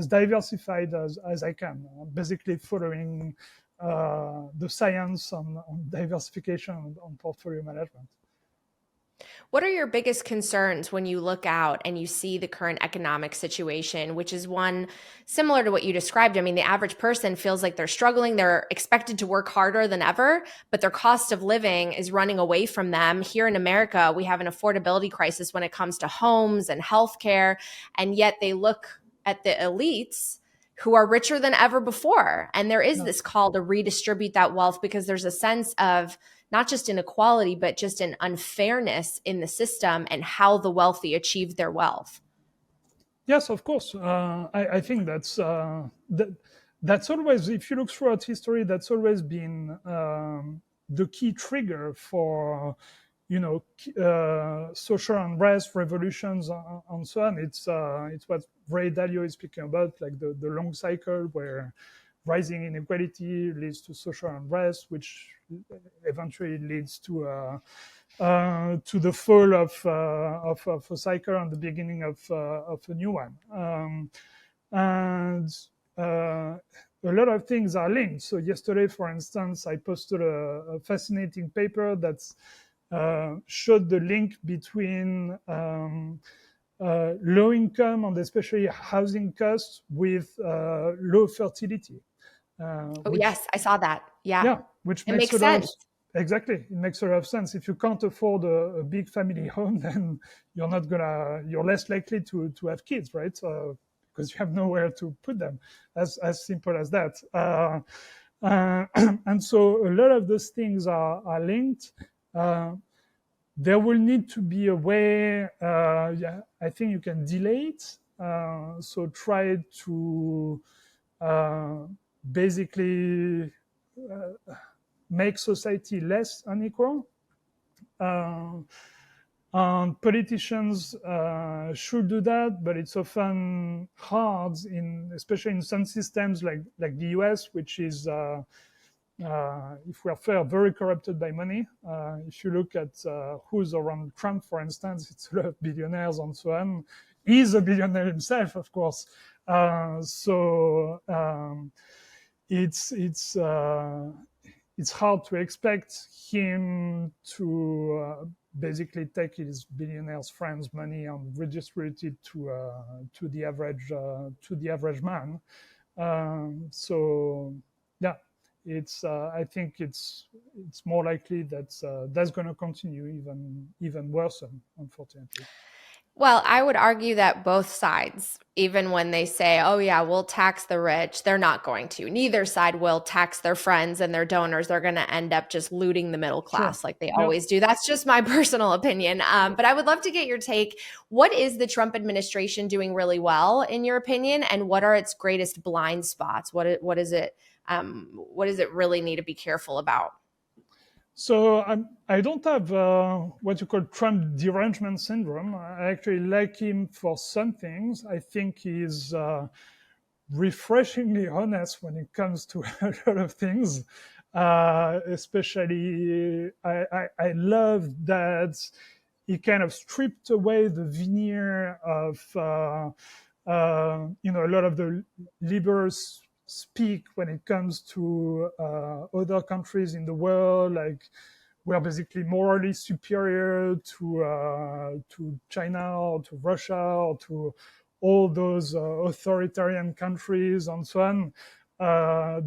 diversified as I can, basically following the science on diversification and on portfolio management. What are your biggest concerns when you look out and you see the current economic situation, which is one similar to what you described? I mean, the average person feels like they're struggling. They're expected to work harder than ever, but their cost of living is running away from them. Here in America, we have an affordability crisis when it comes to homes and healthcare, and yet they look at the elites who are richer than ever before. And there is this call to redistribute that wealth, because there's a sense of not just inequality, but just an unfairness in the system and how the wealthy achieve their wealth. Yes, of course. I think that's always, if you look throughout history, that's always been the key trigger for social unrest, revolutions, and so on. It's what Ray Dalio is speaking about, like the long cycle where rising inequality leads to social unrest, which eventually leads to the fall of a cycle and the beginning of a new one. And a lot of things are linked. So yesterday, for instance, I posted a fascinating paper that showed the link between low income and especially housing costs with low fertility. Yes, I saw that. Yeah. Which It makes makes a lot of sense. exactly. It makes a lot of sense. If you can't afford a big family home, then you're less likely to have kids, right? Because you have nowhere to put them. As simple as that. And so a lot of those things are linked. There will need to be a way. I think you can delay it. So try to basically make society less unequal. And politicians should do that, but it's often hard, especially in some systems like the US, which is, if we're fair, very corrupted by money. If you look at who's around Trump, for instance, it's a lot of billionaires and so on. He's a billionaire himself, of course. It's hard to expect him to basically take his billionaire's friends' money and redistribute it to the average man. So yeah, it's I think it's more likely that that's going to continue even worse, unfortunately. Well, I would argue that both sides, even when they say, oh, yeah, we'll tax the rich, they're not going to. Neither side will tax their friends and their donors. They're going to end up just looting the middle Sure. class like they Yeah. always do. That's just my personal opinion. But I would love to get your take. What is the Trump administration doing really well, in your opinion? And what are its greatest blind spots? What is it? What does it really need to be careful about? So I don't have what you call Trump derangement syndrome. I actually like him for some things. I think he's refreshingly honest when it comes to a lot of things. Especially, I love that he kind of stripped away the veneer of a lot of the liberals speak when it comes to other countries in the world, like we're basically morally superior to China or to Russia or to all those authoritarian countries and so on.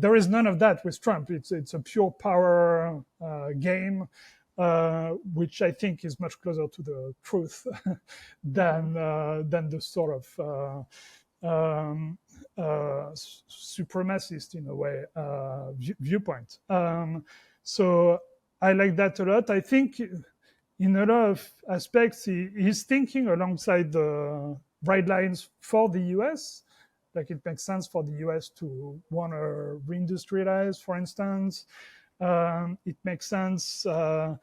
There is none of that with Trump. It's a pure power game, which I think is much closer to the truth than the sort of supremacist in a way viewpoint. So I like that a lot. I think in a lot of aspects, he's thinking alongside the right lines for the US. Like it makes sense for the US to want to reindustrialize, for instance. It makes sense. I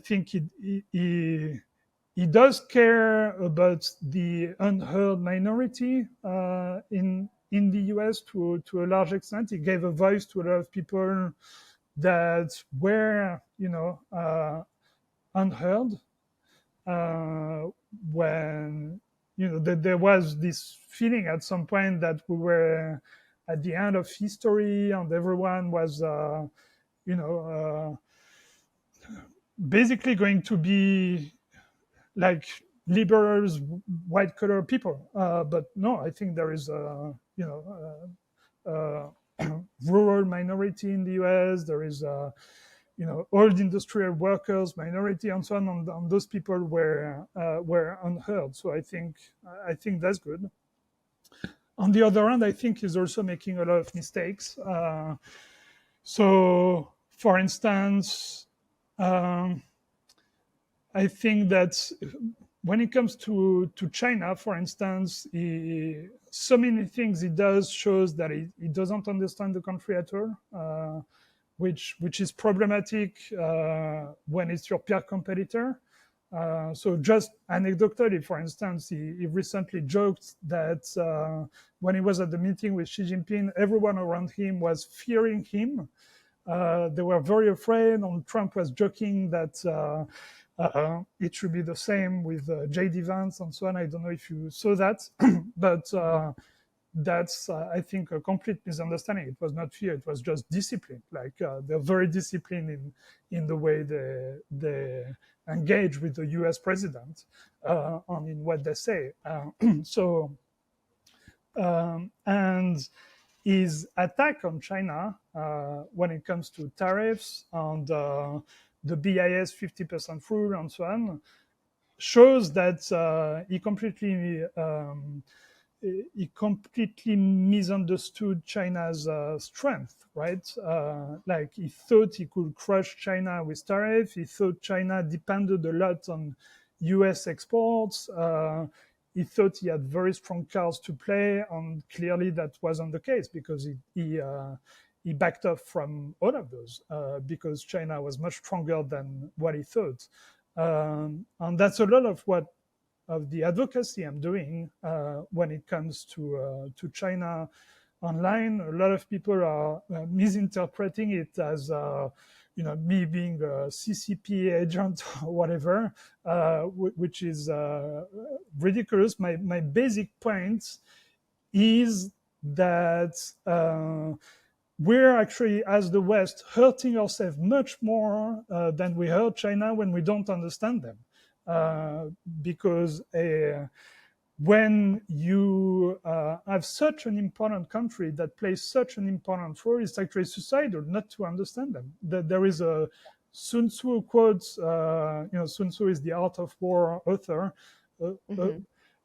think he does care about the unheard minority in the US to a large extent. He gave a voice to a lot of people that were, unheard when that there was this feeling at some point that we were at the end of history and everyone was you know basically going to be like liberals, white collar people. But no, I think there is a rural minority in the US. There is old industrial workers minority and so on. And those people were unheard. So I think that's good. On the other hand, I think he's also making a lot of mistakes. So, for instance, um, I think that when it comes to China, for instance, so many things he does shows that he doesn't understand the country at all, which is problematic when it's your peer competitor. So just anecdotally, for instance, he recently joked that when he was at the meeting with Xi Jinping, everyone around him was fearing him. They were very afraid, and Trump was joking that it should be the same with J.D. Vance and so on. I don't know if you saw that, but that's, I think, a complete misunderstanding. It was not fear; it was just discipline. Like they're very disciplined in the way they engage with the U.S. president and in what they say. So and his attack on China when it comes to tariffs and the BIS 50% rule and so on shows that he completely misunderstood China's strength, right? Like he thought he could crush China with tariff. He thought China depended a lot on U.S. exports. He thought he had very strong cards to play, and clearly that wasn't the case because he backed off from all of those because China was much stronger than what he thought. And that's a lot of the advocacy I'm doing when it comes to China online. A lot of people are misinterpreting it as me being a CCP agent or whatever, which is ridiculous. My basic point is that we're actually, as the West, hurting ourselves much more than we hurt China when we don't understand them. Because when you have such an important country that plays such an important role, it's actually suicidal not to understand them. There is a Sun Tzu quote, Sun Tzu is the Art of War author,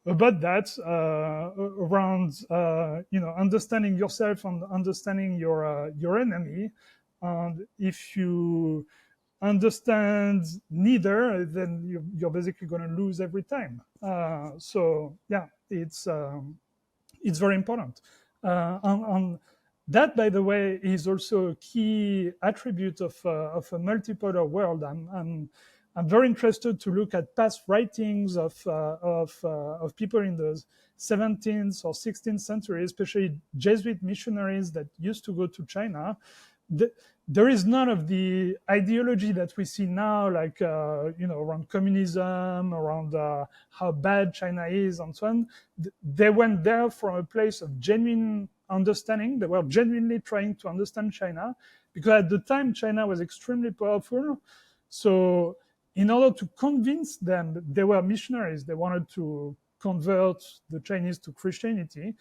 about that around understanding yourself and understanding your enemy. And if you understand neither, then you're basically going to lose every time. So yeah, it's very important. And that, by the way, is also a key attribute of a multipolar world. I'm very interested to look at past writings of people in the 17th or 16th century, especially Jesuit missionaries that used to go to China. There is none of the ideology that we see now, like around communism, around how bad China is, and so on. They went there from a place of genuine understanding. They were genuinely trying to understand China, because at the time China was extremely powerful. So in order to convince them, they were missionaries. They wanted to convert the Chinese to Christianity.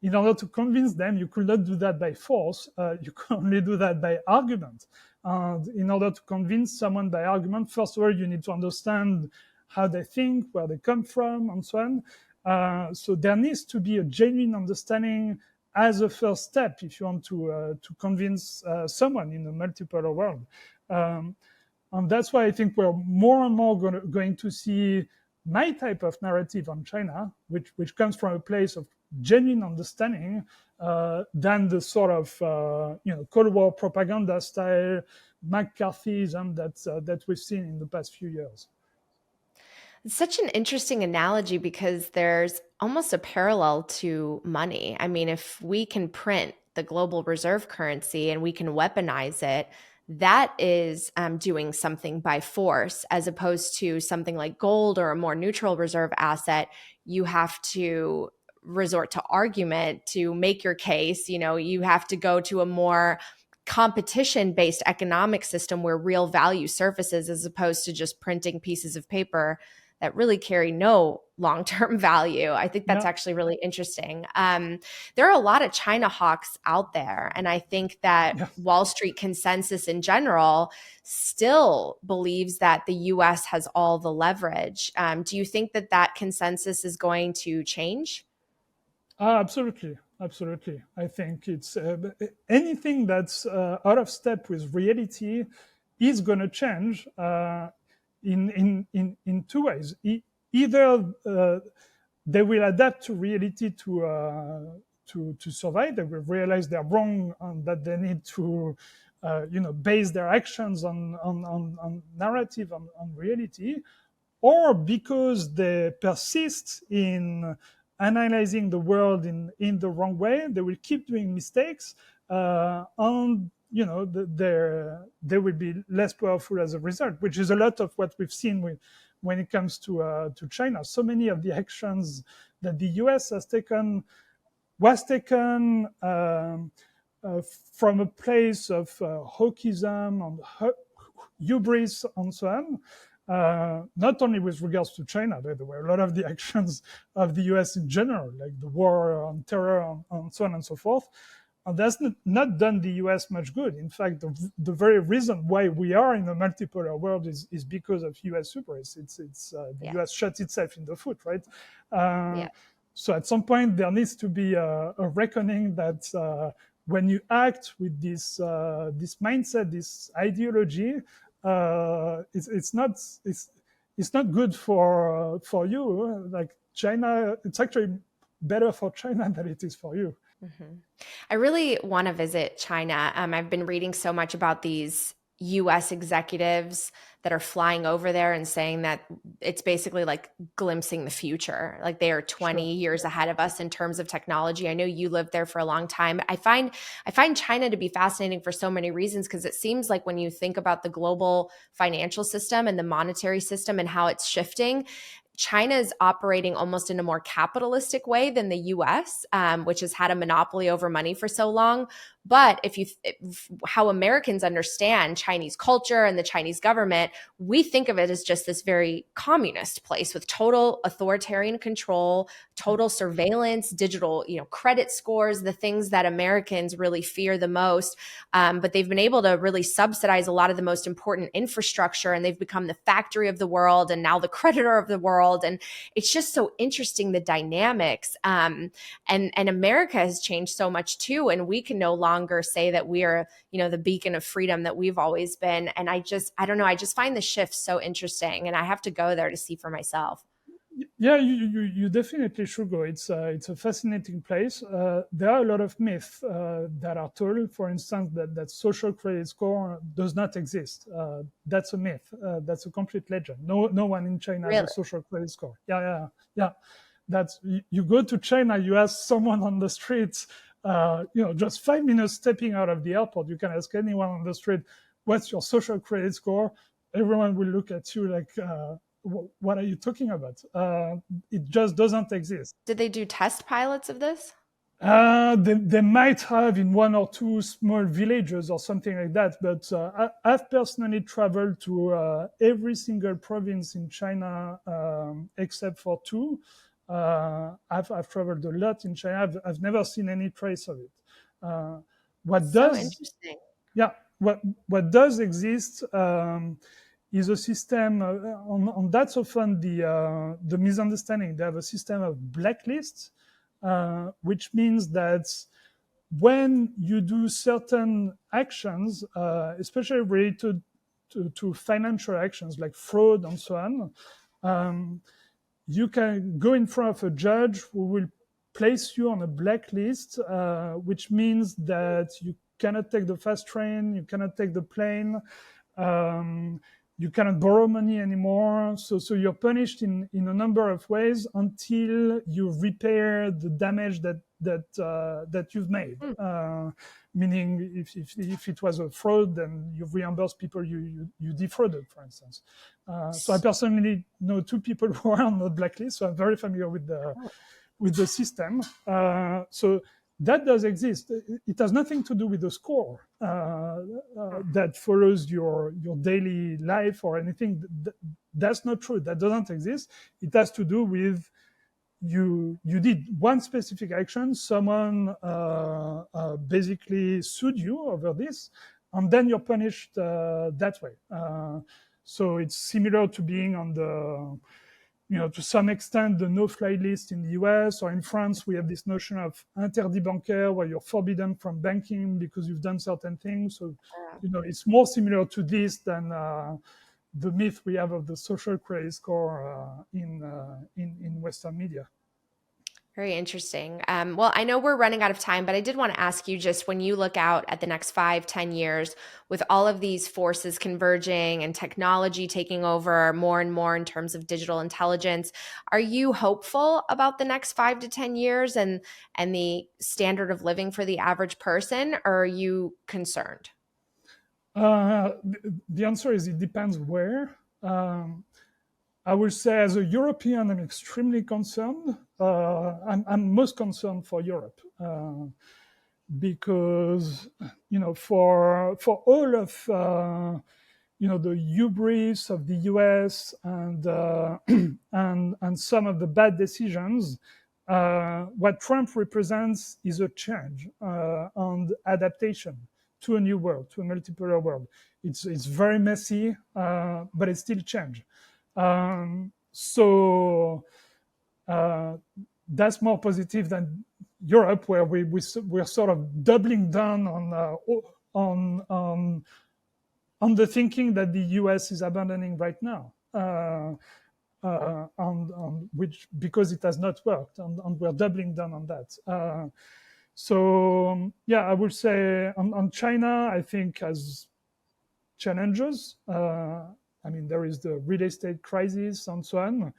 In order to convince them, you could not do that by force. You could only do that by argument. And in order to convince someone by argument, first of all, you need to understand how they think, where they come from, and so on. So there needs to be a genuine understanding as a first step if you want to convince someone in a multipolar world. And that's why I think we're more and more going to see my type of narrative on China, which comes from a place of genuine understanding, than the sort of Cold War propaganda style McCarthyism that we've seen in the past few years. It's such an interesting analogy because there's almost a parallel to money. I mean, if we can print the global reserve currency and we can weaponize it, that is doing something by force, as opposed to something like gold or a more neutral reserve asset. You have to resort to argument to make your case. You have to go to a more competition-based economic system where real value surfaces, as opposed to just printing pieces of paper that really carry no long-term value. I think that's actually really interesting. There are a lot of China hawks out there, and I think that Wall Street consensus in general still believes that the U.S. has all the leverage. Do you think that consensus is going to change? Absolutely. Absolutely. I think it's anything that's out of step with reality is going to change in two ways. Either they will adapt to reality to survive. They will realize they're wrong and that they need to base their actions on narrative, on reality, or because they persist in analyzing the world in the wrong way, they will keep doing mistakes, and they will be less powerful as a result, which is a lot of what we've seen when it comes to China. So many of the actions that the US has taken was taken from a place of hawkism and hubris and so on. Not only with regards to China, by the way, a lot of the actions of the US in general, like the war on terror and so on and so forth, and that's not done the US much good. In fact, the very reason why we are in a multipolar world is because of US hubris. The US shot itself in the foot, right? So at some point, there needs to be a reckoning that when you act with this mindset, this ideology, it's not good for you. Like China, it's actually better for China than it is for you. Mm-hmm. I really want to visit China. I've been reading so much about these US executives that are flying over there and saying that it's basically like glimpsing the future. Like they are 20 years ahead of us in terms of technology. I know you lived there for a long time. I find China to be fascinating for so many reasons, because it seems like when you think about the global financial system and the monetary system and how it's shifting, China is operating almost in a more capitalistic way than the US, which has had a monopoly over money for so long. But how Americans understand Chinese culture and the Chinese government, we think of it as just this very communist place with total authoritarian control, total surveillance, digital, credit scores, the things that Americans really fear the most. But they've been able to really subsidize a lot of the most important infrastructure, and they've become the factory of the world and now the creditor of the world. And it's just so interesting, the dynamics. And America has changed so much too, and we can no longer say that we are the beacon of freedom that we've always been. And I don't know, I just find the shift so interesting, and I have to go there to see for myself. Yeah, you definitely should go. It's a fascinating place. There are a lot of myths that are told. For instance, that social credit score does not exist. That's a myth. That's a complete legend. No one in China has Really? a social credit score. Yeah. That's you go to China. You ask someone on the streets. Just 5 minutes stepping out of the airport, you can ask anyone on the street, "What's your social credit score?" Everyone will look at you like, what are you talking about? It just doesn't exist. Did they do test pilots of this? They might have in one or two small villages or something like that, but I've personally traveled to every single province in China except for two. I've traveled a lot in China. I've never seen any trace of it. What So does interesting. Yeah, what does exist is a system, that's often the misunderstanding. They have a system of blacklists, which means that when you do certain actions, especially related to financial actions like fraud and so on, you can go in front of a judge who will place you on a blacklist, which means that you cannot take the fast train, you cannot take the plane, you cannot borrow money anymore. So you're punished in a number of ways until you repair the damage that you've made. Hmm. Meaning, if it was a fraud, then you reimburse people you defrauded, for instance. So I personally know two people who are on the blacklist, so I'm very familiar with the system. So that does exist. It has nothing to do with the score that follows your daily life or anything. That's not true. That doesn't exist. It has to do with you did one specific action, someone basically sued you over this, and then you're punished that way. So it's similar to being on the, to some extent, the no-fly list in the US, or in France, we have this notion of interdit bancaire, where you're forbidden from banking because you've done certain things. So, it's more similar to this than the myth we have of the social credit score in Western media. Very interesting. Well, I know we're running out of time, but I did want to ask you, just when you look out at the next 5-10 years, with all of these forces converging and technology taking over more and more in terms of digital intelligence, are you hopeful about the next 5 to 10 years and the standard of living for the average person, or are you concerned? The answer is it depends where. I will say, as a European, I'm extremely concerned. I'm most concerned for Europe because, for all of the hubris of the US and and some of the bad decisions, what Trump represents is a change and adaptation to a new world, to a multipolar world. It's very messy, but it's still change. So that's more positive than Europe, where we're sort of doubling down on the thinking that the US is abandoning right now, on which, because it has not worked, and we're doubling down on that. So yeah, I would say on China, I think has challenges. There is the real estate crisis and so on.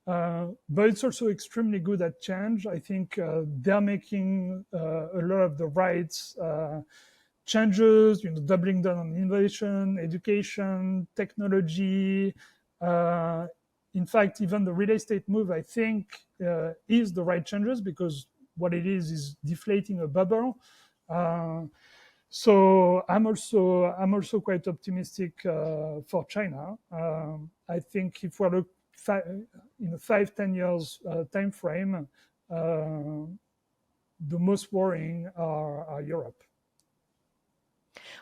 But it's also extremely good at change. I think they're making a lot of the right changes, doubling down on innovation, education, technology. In fact, even the real estate move, I think, is the right changes, because what it is deflating a bubble. So I'm also quite optimistic for China. I think if we're in a 5-10 years time frame, the most worrying are Europe.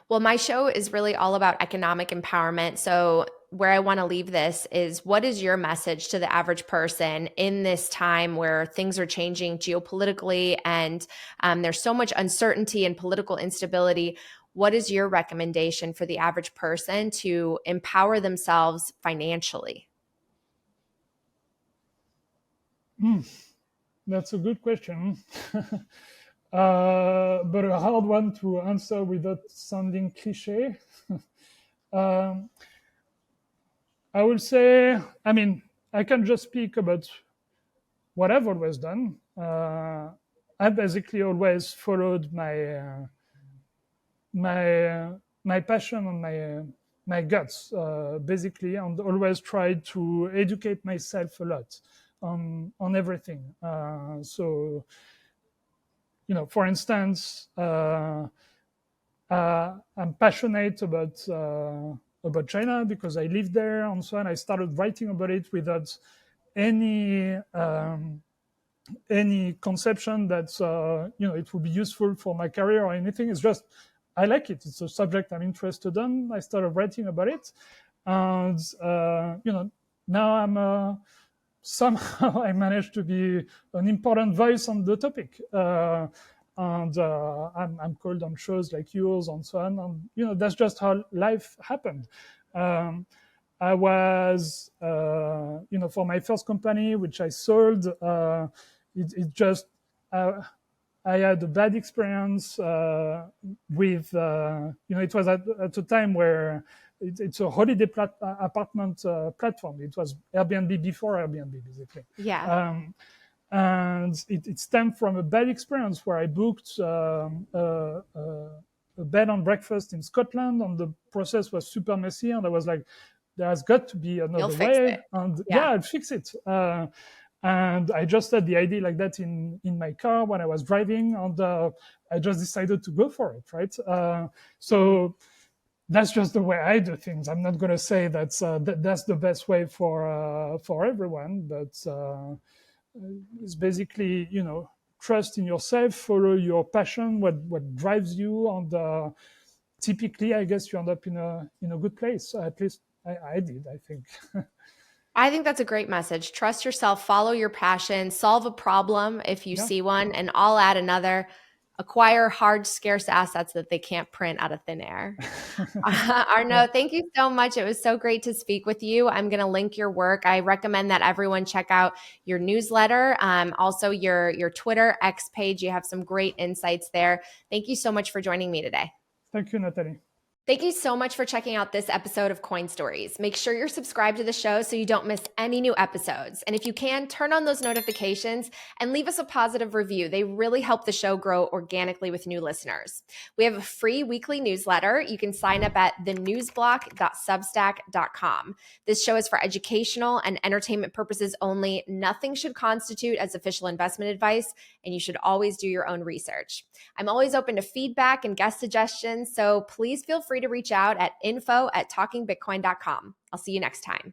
Well, my show is really all about economic empowerment. So, where I want to leave this is, what is your message to the average person in this time where things are changing geopolitically and there's so much uncertainty and political instability? What is your recommendation for the average person to empower themselves financially? That's a good question. But a hard one to answer without sounding cliche. um, I will say, I mean, I can just speak about what I've always done. I basically always followed my passion and my guts, basically, and always tried to educate myself a lot on everything. So, for instance, I'm passionate about China because I live there and so on. I started writing about it without any any conception that it would be useful for my career or anything. It's just I like it. It's a subject I'm interested in. I started writing about it, and now I'm somehow I managed to be an important voice on the topic. And I'm called on shows like yours and so on. And that's just how life happened. Um, I was, for my first company, which I sold, it just, I had a bad experience with, it was at a time where it's a holiday apartment platform. It was Airbnb before Airbnb, basically. Yeah. And it stemmed from a bad experience where I booked a bed and breakfast in Scotland, and the process was super messy. And I was like, there has got to be You'll another fix way. it. And Yeah. I'll fix it. And I just had the idea like that in my car when I was driving, and I just decided to go for it, right? So that's just the way I do things. I'm not going to say that's the best way for everyone, but it's basically trust in yourself, follow your passion, what drives you, and typically, I guess you end up in a good place. At least I did. I think. I think that's a great message. Trust yourself, follow your passion, solve a problem if you Yeah. see one, and I'll add another: acquire hard, scarce assets that they can't print out of thin air. Arnaud, thank you so much. It was so great to speak with you. I'm going to link your work. I recommend that everyone check out your newsletter, also your Twitter X page. You have some great insights there. Thank you so much for joining me today. Thank you, Natalie. Thank you so much for checking out this episode of Coin Stories. Make sure you're subscribed to the show so you don't miss any new episodes. And if you can, turn on those notifications and leave us a positive review. They really help the show grow organically with new listeners. We have a free weekly newsletter. You can sign up at thenewsblock.substack.com. This show is for educational and entertainment purposes only. Nothing should constitute as official investment advice, and you should always do your own research. I'm always open to feedback and guest suggestions, so please feel free to reach out at info@talkingbitcoin.com. I'll see you next time.